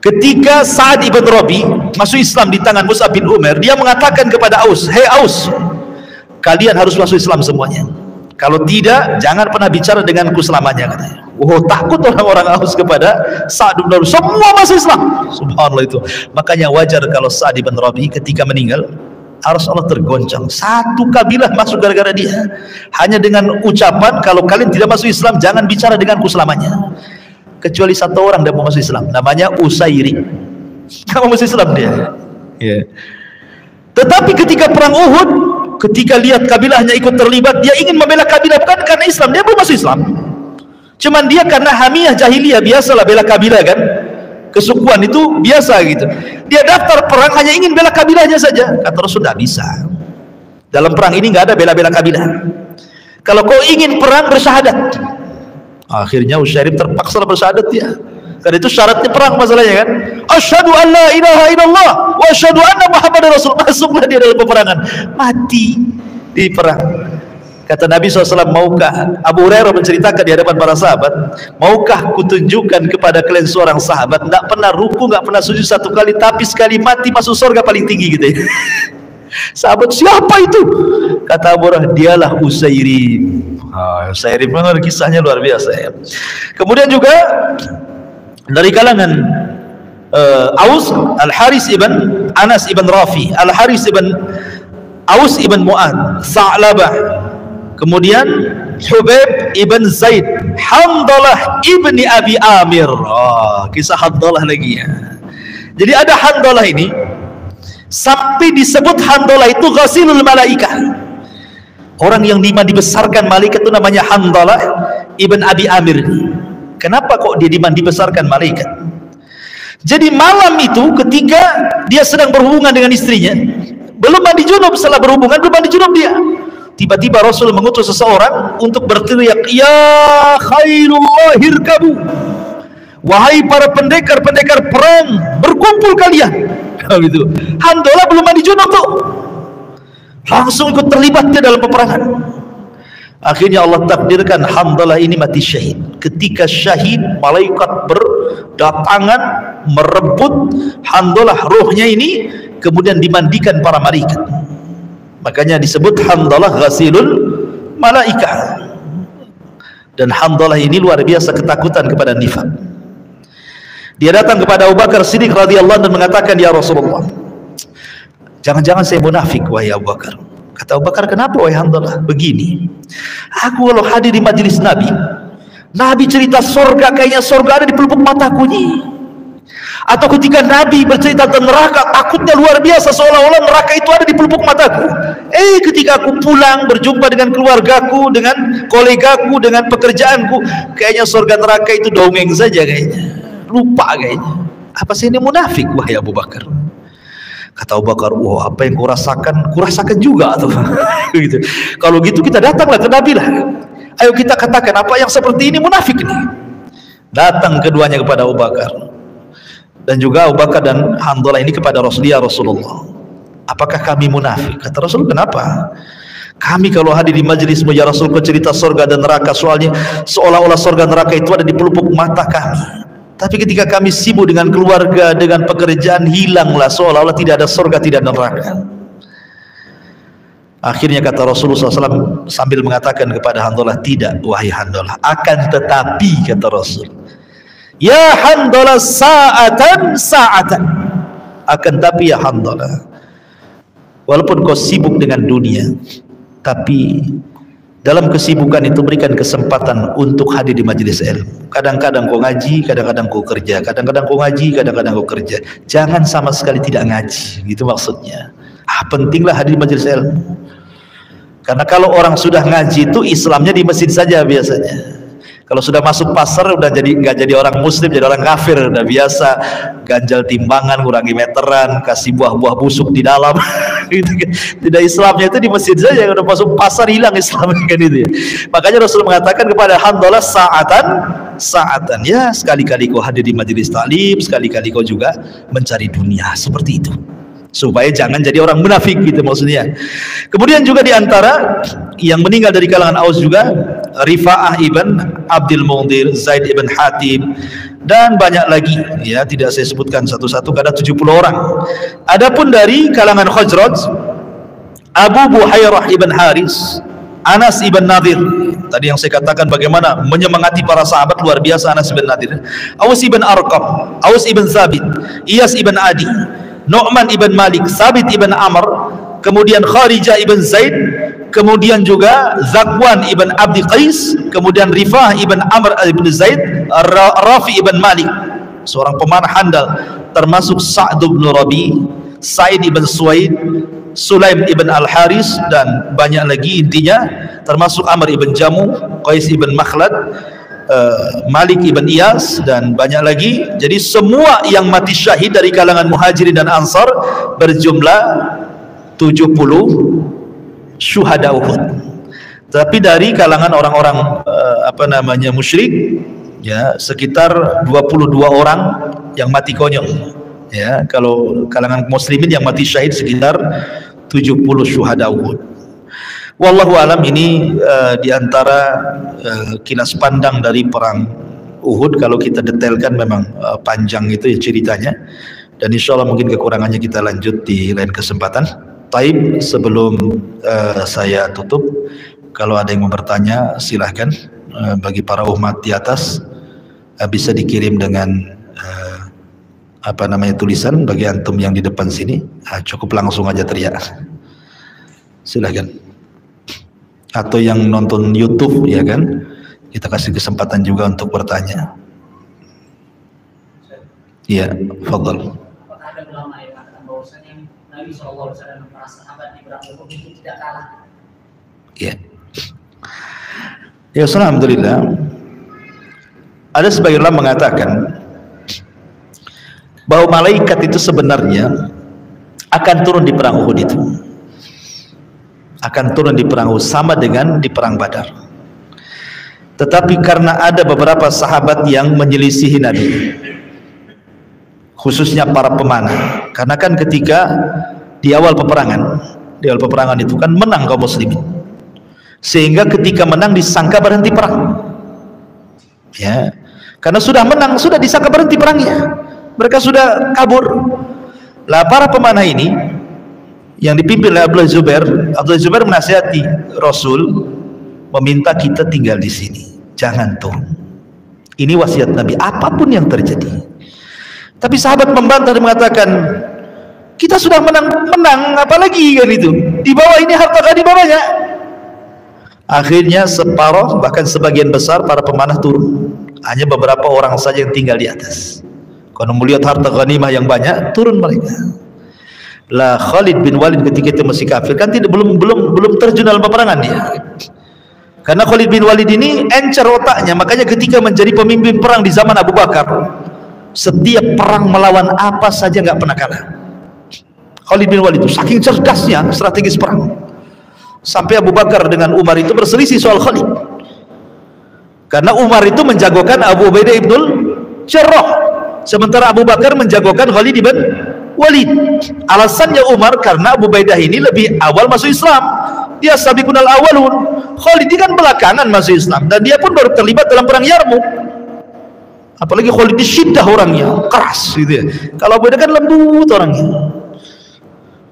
ketika Sa'ad ibn Rabi masuk Islam di tangan Mus'ab bin Umair, dia mengatakan kepada Aus, hei Aus, kalian harus masuk Islam semuanya. Kalau tidak, jangan pernah bicara denganku selamanya, katanya. Takut orang-orang Aus kepada Sa'ad bin Rabi. Semua masuk Islam. Subhanallah itu. Makanya wajar kalau Sa'ad bin Rabi ketika meninggal, harus Allah tergoncang. Satu kabilah masuk gara-gara dia. Hanya dengan ucapan, kalau kalian tidak masuk Islam, jangan bicara denganku selamanya. Kecuali satu orang yang mau masuk Islam, namanya Usairi. Kamu masuk Islam dia. Yeah. Tetapi ketika perang Uhud, ketika lihat kabilahnya ikut terlibat, dia ingin membela kabilah, bukan karena Islam, dia belum masuk Islam, cuman dia karena hamiyah jahiliyah, biasalah bela kabilah kan, kesukuan itu biasa gitu. Dia daftar perang hanya ingin bela kabilahnya saja. Kata Rasul, tidak bisa, dalam perang ini nggak ada bela-bela kabilah. Kalau kau ingin perang, bersyahadat. Akhirnya Usairib terpaksa bersyahadat dia, karena itu syaratnya perang masalahnya kan. Asyhadu an la ilaha illallah wa asyhadu anna Muhammadar Rasul. Masuklah dia dalam peperangan, mati di perang. Kata Nabi SAW, maukah, Abu Hurairah menceritakan di hadapan para sahabat, maukah kutunjukkan kepada kalian seorang sahabat tidak pernah ruku, tidak pernah sujud 1 kali, tapi sekali mati masuk surga paling tinggi gitu ya. Sahabat, siapa itu? Kata Abu Hurairah, dialah Usairim. Usairim kisahnya luar biasa ya. Kemudian juga dari kalangan Aus, Al-Haris ibn Anas ibn Rafi, Al-Haris ibn Aus ibn Mu'ad, Sa'labah, kemudian Hubaib ibn Zaid, Handalah ibn Abi Amir. Kisah Handalah lagi ya. Jadi ada Handalah ini, sampai disebut Handalah itu ghasilul malaikah. Orang yang dibesarkan malaikat itu namanya Handalah ibn Abi Amir. Kenapa kok dia dibesarkan malaikat? Jadi malam itu ketika dia sedang berhubungan dengan istrinya, belum mandi junub, setelah berhubungan belum mandi junub dia, tiba-tiba Rasul mengutus seseorang untuk berteriak, ya khairullah hirkabu, wahai para pendekar-pendekar perang, berkumpul kalian. Gitu. Handalah belum mandi junub tuh, langsung ikut terlibat dia dalam peperangan. Akhirnya Allah takdirkan Handalah ini mati syahid. Ketika syahid, malaikat berdatangan merebut Handalah, rohnya ini kemudian dimandikan para malaikat. Makanya disebut Handalah ghasilul malaikah. Dan Handalah ini luar biasa ketakutan kepada nifaq. Dia datang kepada Abu Bakar Siddiq radhiyallahu anhu dan mengatakan, ya Rasulullah, jangan-jangan saya munafik wahai Abu Bakar. Kata Abu Bakar, kenapa wahai Hanzalah? Begini, aku kalau hadir di majelis Nabi, Nabi cerita surga, kayaknya surga ada di pelupuk mataku nih. Atau ketika Nabi bercerita tentang neraka, takutnya luar biasa, seolah-olah neraka itu ada di pelupuk mataku. Ketika aku pulang berjumpa dengan keluargaku, dengan kolegaku, dengan pekerjaanku, kayaknya surga neraka itu dongeng saja kayaknya, lupa kayaknya. Apa sih ini munafik wahai Abu Bakar? Kata Abu Bakar, wah, apa yang kurasakan juga tuh. Gitu. Kalau gitu kita datanglah ke Nabi lah. Ayo kita katakan apa yang seperti ini munafik nih. Datang keduanya kepada Abu Bakar. Dan juga Abu Bakar dan Hanzalah ini kepada Rasulullah, apakah kami munafik? Kata Rasul, kenapa? Kami kalau hadir di majelis ya Rasul, kau cerita surga dan neraka, soalnya seolah-olah surga neraka itu ada di pelupuk mata kami. Tapi ketika kami sibuk dengan keluarga, dengan pekerjaan, hilanglah, seolah-olah tidak ada surga, tidak ada neraka. Akhirnya kata Rasulullah SAW sambil mengatakan kepada Hanzalah, tidak wahai Hanzalah, akan tetapi kata Rasul, ya Hanzalah sa'atan, akan tapi ya Hanzalah, walaupun kau sibuk dengan dunia, tapi dalam kesibukan itu berikan kesempatan untuk hadir di majelis ilmu. Kadang-kadang kau ngaji, kadang-kadang kau kerja, kadang-kadang kau ngaji, kadang-kadang kau kerja. Jangan sama sekali tidak ngaji, gitu maksudnya. Pentinglah hadir di majelis ilmu. Karena kalau orang sudah ngaji itu Islamnya di masjid saja biasanya. Kalau sudah masuk pasar udah nggak jadi orang muslim, jadi orang kafir, udah biasa ganjal timbangan, kurangi meteran, kasih buah-buah busuk di dalam. Gitu kan. Tidak, Islamnya itu di masjid saja. Udah masuk pasar hilang Islamnya kan itu ya. Makanya Rasul mengatakan kepada Hanzalah, sa'atan, ya sekali-kali kau hadir di majelis taklim, sekali-kali kau juga mencari dunia, seperti itu. Supaya jangan jadi orang munafik gitu maksudnya. Kemudian juga diantara yang meninggal dari kalangan Aus juga Rifa'ah ibn Abdul Mundir, Zaid ibn Hatim, dan banyak lagi ya, tidak saya sebutkan satu-satu, ada 70 orang. Adapun dari kalangan Khazraj, Abu Buhairah ibn Haris, Anas ibn Nadir, tadi yang saya katakan bagaimana menyemangati para sahabat, luar biasa Anas ibn Nadir, Aus ibn Arqam, Aus ibn Thabit, Iyas ibn Adi, Nu'man ibn Malik, Sabit ibn Amr, kemudian Kharijah ibn Zaid, kemudian juga Zakwan ibn Abdi Qais, kemudian Rifah ibn Amr ibn Zaid, Rafi ibn Malik, seorang pemanah handal, termasuk Sa'd ibn Rabi, Sa'id ibn Suwaid, Sulaim ibn Al-Haris, dan banyak lagi, intinya termasuk Amr ibn Jamu, Qais ibn Makhlad, Malik ibn Iyas, dan banyak lagi. Jadi semua yang mati syahid dari kalangan Muhajirin dan Ansar berjumlah 70 syuhada Uhud. Tapi dari kalangan orang-orang musyrik ya sekitar 22 orang yang mati konyol. Ya, kalau kalangan muslimin yang mati syahid sekitar 70 syuhada Uhud. Wallahu alam, ini diantara kilas pandang dari perang Uhud. Kalau kita detailkan memang panjang itu ya ceritanya, dan insya Allah mungkin kekurangannya kita lanjut di lain kesempatan. Taib, sebelum saya tutup, kalau ada yang mau bertanya silahkan. Bagi para umat di atas bisa dikirim dengan tulisan. Bagi antum yang di depan sini cukup langsung aja teriak, silahkan. Atau yang nonton YouTube ya kan, kita kasih kesempatan juga untuk bertanya. Iya, fadhal. Apakah ada ulama yang mengatakan bahwasanya Nabi SAW dan para sahabat di perang Uhud itu tidak kalah? Iya. Ya, alhamdulillah. Ada sebagian ulama mengatakan bahwa malaikat itu sebenarnya akan turun di perang Uhud itu. Akan turun di perang Uhud sama dengan di perang Badar. Tetapi karena ada beberapa sahabat yang menyelisihi Nabi, khususnya para pemanah, karena kan ketika di awal peperangan itu kan menang kaum muslimin, sehingga ketika menang disangka berhenti perang. Ya, karena sudah menang, sudah disangka berhenti perangnya, mereka sudah kabur. Lah para pemanah ini yang dipimpin oleh Abdullah Zubair menasihati Rasul, meminta kita tinggal di sini, jangan turun. Ini wasiat Nabi, apapun yang terjadi. Tapi sahabat membantah dan mengatakan, Kita sudah menang apalagi kan itu. Di bawah ini harta ghanimah banyak. Akhirnya separuh bahkan sebagian besar para pemanah turun. Hanya beberapa orang saja yang tinggal di atas. Kalau melihat harta ghanimah yang banyak, turun mereka. Lah Khalid bin Walid ketika itu masih kafir kan belum terjun dalam peperangan dia. Karena Khalid bin Walid ini encer otaknya, makanya ketika menjadi pemimpin perang di zaman Abu Bakar, setiap perang melawan apa saja nggak pernah kalah. Khalid bin Walid itu saking cerdasnya strategis perang. Sampai Abu Bakar dengan Umar itu berselisih soal Khalid. Karena Umar itu menjagokan Abu Ubaidah ibnul Jarrah, sementara Abu Bakar menjagokan Khalid bin Walid. Alasannya Umar karena Abu Ubaidah ini lebih awal masuk Islam. Dia sabiqunal awalun. Khalid ini kan belakangan masuk Islam dan dia pun baru terlibat dalam perang Yarmuk. Apalagi Khalid ini syiddah orangnya, keras gitu ya. Kalau Abu Ubaidah kan lembut orangnya.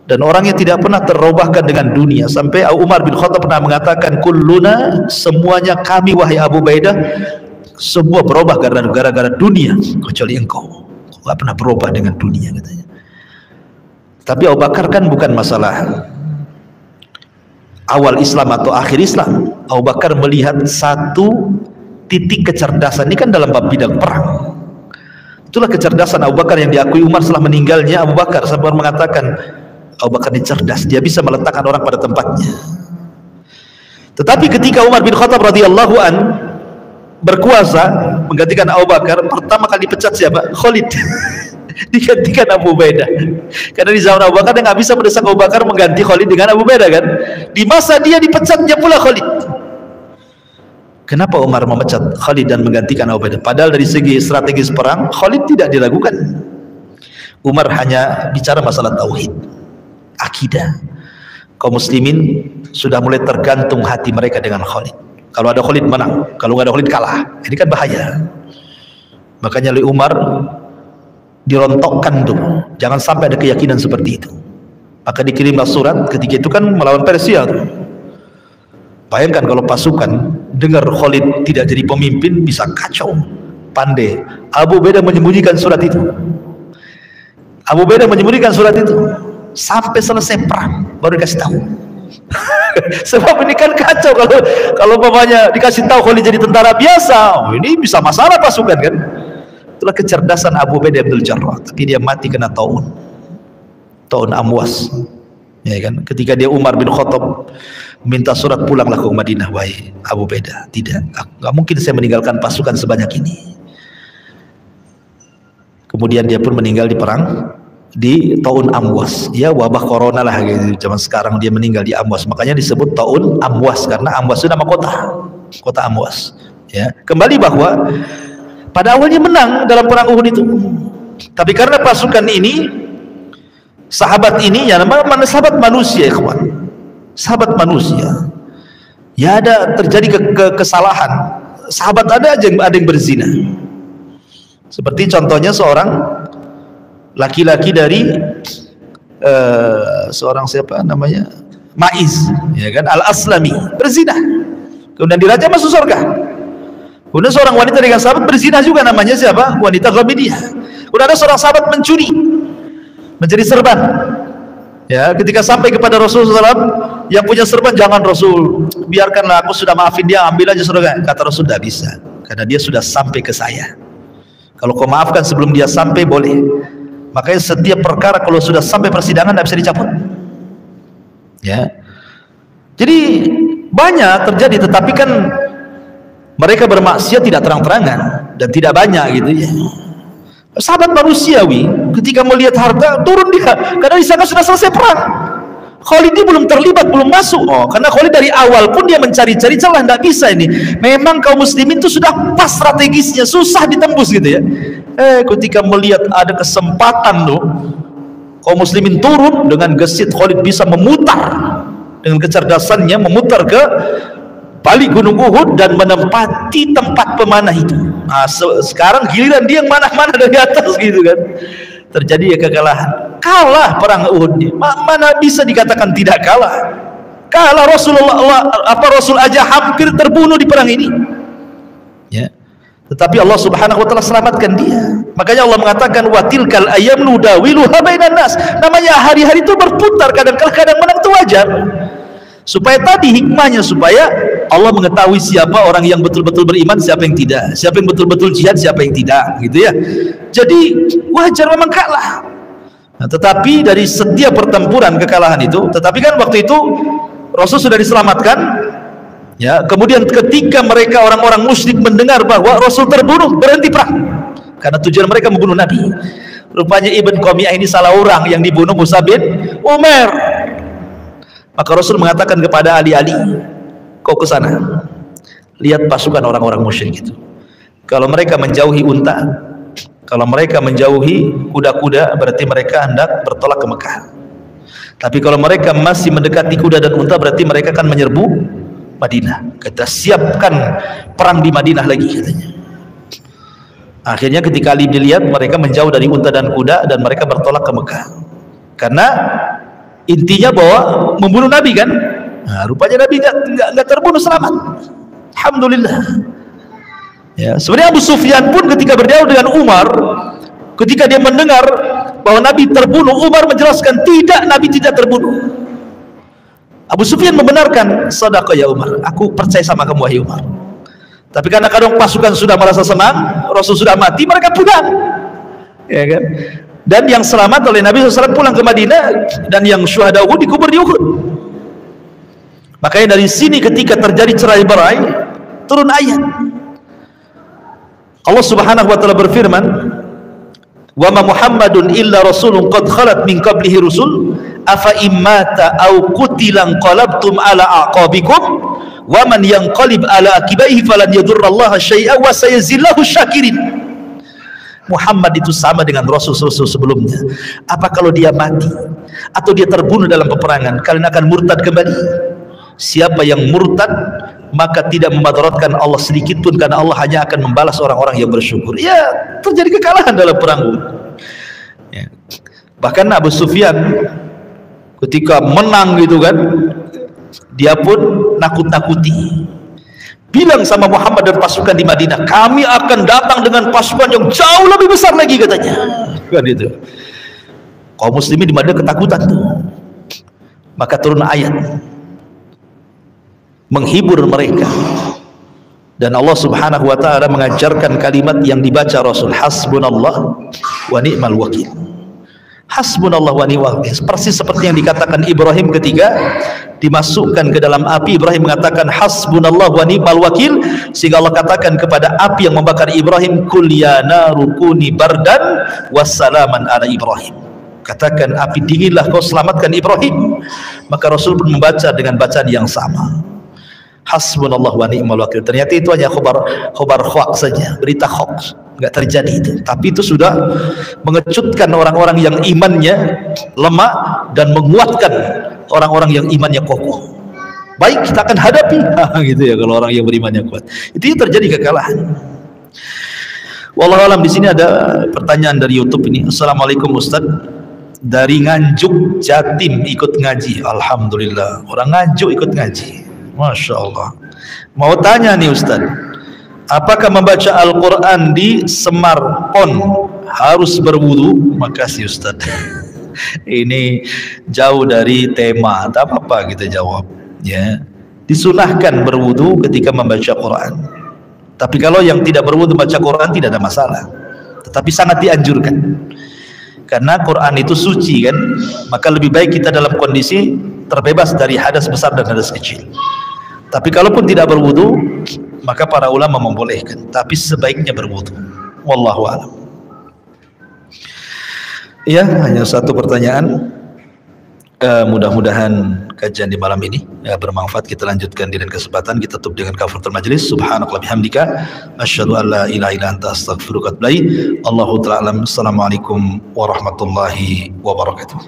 Dan orangnya tidak pernah terubahkan dengan dunia. Sampai Umar bin Khattab pernah mengatakan, kulluna, semuanya kami wahai Abu Ubaidah, semua berubah gara-gara dunia kecuali engkau. Kau gak pernah berubah dengan dunia katanya. Tapi Abu Bakar kan bukan masalah awal Islam atau akhir Islam. Abu Bakar melihat satu titik kecerdasan ini kan dalam bab bidang perang. Itulah kecerdasan Abu Bakar yang diakui Umar setelah meninggalnya Abu Bakar. Sampai mengatakan Abu Bakar ini cerdas, dia bisa meletakkan orang pada tempatnya. Tetapi ketika Umar bin Khattab radhiyallahu an berkuasa menggantikan Abu Bakar, pertama kali dipecat siapa? Khalid. Digantikan Abu Ubaidah. Karena di zaman Abu Bakar dia nggak bisa mendesak Abu Bakar mengganti Khalid dengan Abu Ubaidah kan. Di masa dia dipecatnya pula Khalid. Kenapa Umar memecat Khalid dan menggantikan Abu Ubaidah? Padahal dari segi strategis perang Khalid tidak diragukan. Umar hanya bicara masalah tauhid, akidah. Kaum muslimin sudah mulai tergantung hati mereka dengan Khalid. Kalau ada Khalid menang, kalau nggak ada Khalid kalah. Ini kan bahaya. Makanya oleh Umar dirontokkan tuh, jangan sampai ada keyakinan seperti itu. Maka dikirimlah surat ketika itu kan melawan Persia tuh. Bayangkan kalau pasukan dengar Khalid tidak jadi pemimpin, bisa kacau. Pandai Abu Ubaidah menyembunyikan surat itu. Abu Ubaidah menyembunyikan surat itu sampai selesai perang baru dikasih tahu. Sebab ini kan kacau kalau bapaknya dikasih tahu Khalid jadi tentara biasa, ini bisa masalah pasukan kan. Itulah kecerdasan Abu Ubaidah bin Jarrah. Tapi dia mati kena taun Amwas, ya kan. Ketika dia Umar bin Khattab minta surat pulanglah ke Madinah, wahai Abu Ubaidah, tidak, nggak mungkin saya meninggalkan pasukan sebanyak ini. Kemudian dia pun meninggal di perang di Taun Amwas, ya wabah corona lah gitu. Zaman sekarang dia meninggal di Amwas, makanya disebut Taun Amwas karena Amwas itu nama kota Amwas. Ya, kembali bahwa pada awalnya menang dalam perang Uhud itu, tapi karena pasukan ini, sahabat ini, ya namanya sahabat manusia, ikhwan, sahabat manusia, ya ada terjadi kesalahan. Sahabat ada yang berzina. Seperti contohnya seorang laki-laki dari seorang siapa namanya, Ma'iz, ya kan, Al-Aslami, berzina, kemudian dirajam masuk surga. Kemudian seorang wanita dengan sahabat berzina juga, namanya siapa? Wanita Ghamidiyah. Kemudian ada seorang sahabat mencuri, menjadi serban. Ya, ketika sampai kepada Rasulullah SAW, yang punya serban, jangan Rasul, biarkanlah, aku sudah maafin dia, ambil aja surga. Kata Rasul, tidak bisa, karena dia sudah sampai ke saya. Kalau kau maafkan sebelum dia sampai, boleh. Makanya setiap perkara kalau sudah sampai persidangan tidak bisa dicabut. Ya, jadi banyak terjadi, tetapi kan mereka bermaksiat tidak terang-terangan dan tidak banyak gitu ya. Sahabat manusiawi ketika melihat harta turun dia, karena di sana sudah selesai perang. Khalid ini belum terlibat, belum masuk. Oh, karena Khalid dari awal pun dia mencari-cari celah, tidak bisa ini. Memang kaum muslimin itu sudah pas strategisnya, susah ditembus gitu ya. Ketika melihat ada kesempatan tuh, kaum muslimin turun dengan gesit, Khalid bisa memutar dengan kecerdasannya, memutar ke balik gunung Uhud dan menempati tempat pemanah itu. Nah, sekarang giliran dia yang mana-mana dari atas gitu kan. Terjadi ya kekalahan. Kalah perang Uhud. Mana bisa dikatakan tidak kalah? Kalah Rasulullah, Rasul aja hampir terbunuh di perang ini. Ya. Tetapi Allah Subhanahu wa taala selamatkan dia. Makanya Allah mengatakan wa tilkal ayyam nudawiluha bainan nas. Namanya hari-hari itu berputar, kadang-kadang menang itu wajar. Supaya tadi hikmahnya supaya Allah mengetahui siapa orang yang betul-betul beriman, siapa yang tidak, siapa yang betul-betul jihad, siapa yang tidak, gitu ya. Jadi wajar memang kalah. Nah, tetapi dari setiap pertempuran kekalahan itu, tetapi kan waktu itu Rasul sudah diselamatkan. Ya, kemudian ketika mereka orang-orang musyrik mendengar bahwa Rasul terbunuh, berhenti perang. Karena tujuan mereka membunuh Nabi. Rupanya Ibn Qamiyah ini salah orang yang dibunuh Mus'ab bin Umair. Maka Rasul mengatakan kepada Ali, kau ke sana, lihat pasukan orang-orang musyrik itu. Kalau mereka menjauhi unta, kalau mereka menjauhi kuda-kuda, berarti mereka hendak bertolak ke Mekah. Tapi kalau mereka masih mendekati kuda dan unta, berarti mereka akan menyerbu Madinah. Kita siapkan perang di Madinah lagi, katanya. Akhirnya ketika Ali dilihat mereka menjauh dari unta dan kuda dan mereka bertolak ke Mekah. Karena intinya bahwa membunuh Nabi kan. Nah, rupanya Nabi nggak terbunuh, selamat. Alhamdulillah. Ya, sebenarnya Abu Sufyan pun ketika berdialog dengan Umar, ketika dia mendengar bahwa Nabi terbunuh, Umar menjelaskan tidak, Nabi tidak terbunuh. Abu Sufyan membenarkan, sadaqah ya Umar, aku percaya sama kamu wahai Umar. Tapi karena kadang pasukan sudah merasa senang, Rasul sudah mati, mereka pulang, ya kan? Dan yang selamat oleh Nabi SAW pulang ke Madinah, dan yang syuhada Uhud dikubur di Uhud. Makanya dari sini ketika terjadi cerai-berai, turun ayat. Allah Subhanahu wa taala berfirman, "Wa ma Muhammadun illa rasulun qad khalat min qablihi rusul, afa immata aw qutilan qalabtum ala aqabikum, wa man yanqalib ala akibaihi falan yadurrallaha syai'a wa sayazillahu syakirin." Muhammad itu sama dengan Rasul-Rasul sebelumnya. Apa kalau dia mati atau dia terbunuh dalam peperangan, kalian akan murtad kembali? Siapa yang murtad maka tidak memadaratkan Allah sedikit pun, karena Allah hanya akan membalas orang-orang yang bersyukur. Ya, terjadi kekalahan dalam perang Uhud. Ya. Bahkan Abu Sufyan ketika menang gitu kan, dia pun nakut-nakuti, bilang sama Muhammad dan pasukan di Madinah, kami akan datang dengan pasukan yang jauh lebih besar lagi, katanya. Kan itu. Kaum muslimin di Madinah ketakutan tuh. Maka turun ayat menghibur mereka. Dan Allah Subhanahu wa taala mengajarkan kalimat yang dibaca Rasul, hasbunallah wa ni'mal wakil. Hasbunallah wa ni'mal wakil. Persis seperti yang dikatakan Ibrahim ketika dimasukkan ke dalam api. Ibrahim mengatakan hasbunallah wa ni'mal wakil, sehingga Allah katakan kepada api yang membakar Ibrahim, kul ya naru kuni bardan wassalaman ala Ibrahim. Katakan api dinginlah kau selamatkan Ibrahim. Maka Rasul pun membaca dengan bacaan yang sama, hasbunallah wa ni'mal wakil. Ternyata itu hanya khobar hoax saja, berita hoax, nggak terjadi itu. Tapi itu sudah mengejutkan orang-orang yang imannya lemah dan menguatkan orang-orang yang imannya kokoh. Baik, kita akan hadapi gitu ya, kalau orang yang berimannya kuat. Itu yang terjadi kekalahan. Wallahu alam. Di sini ada pertanyaan dari YouTube ini. Assalamualaikum Ustaz, dari Nganjuk Jatim ikut ngaji. Alhamdulillah, orang Nganjuk ikut ngaji, Masya Allah. Mau tanya nih Ustaz, apakah membaca Al-Quran di smartphone harus berwudu? Makasih Ustaz. Ini jauh dari tema, tak apa-apa kita jawab. Ya, disunahkan berwudu ketika membaca Quran. Tapi kalau yang tidak berwudu baca Quran tidak ada masalah. Tetapi sangat dianjurkan. Karena Quran itu suci kan, maka lebih baik kita dalam kondisi terbebas dari hadas besar dan hadas kecil. Tapi kalaupun tidak berwudu, maka para ulama membolehkan, tapi sebaiknya berwudu. Wallahu a'lam. Ya, hanya satu pertanyaan. Mudah-mudahan kajian di malam ini bermanfaat. Kita lanjutkan di lain kesempatan. Kita tutup dengan kafaratul majlis. Subhanakallah bihamdika, asyhadu an la ilaha illa anta, astaghfiruka wa atubu ilaik. Allahu ta'ala alam. Assalamualaikum warahmatullahi wabarakatuh.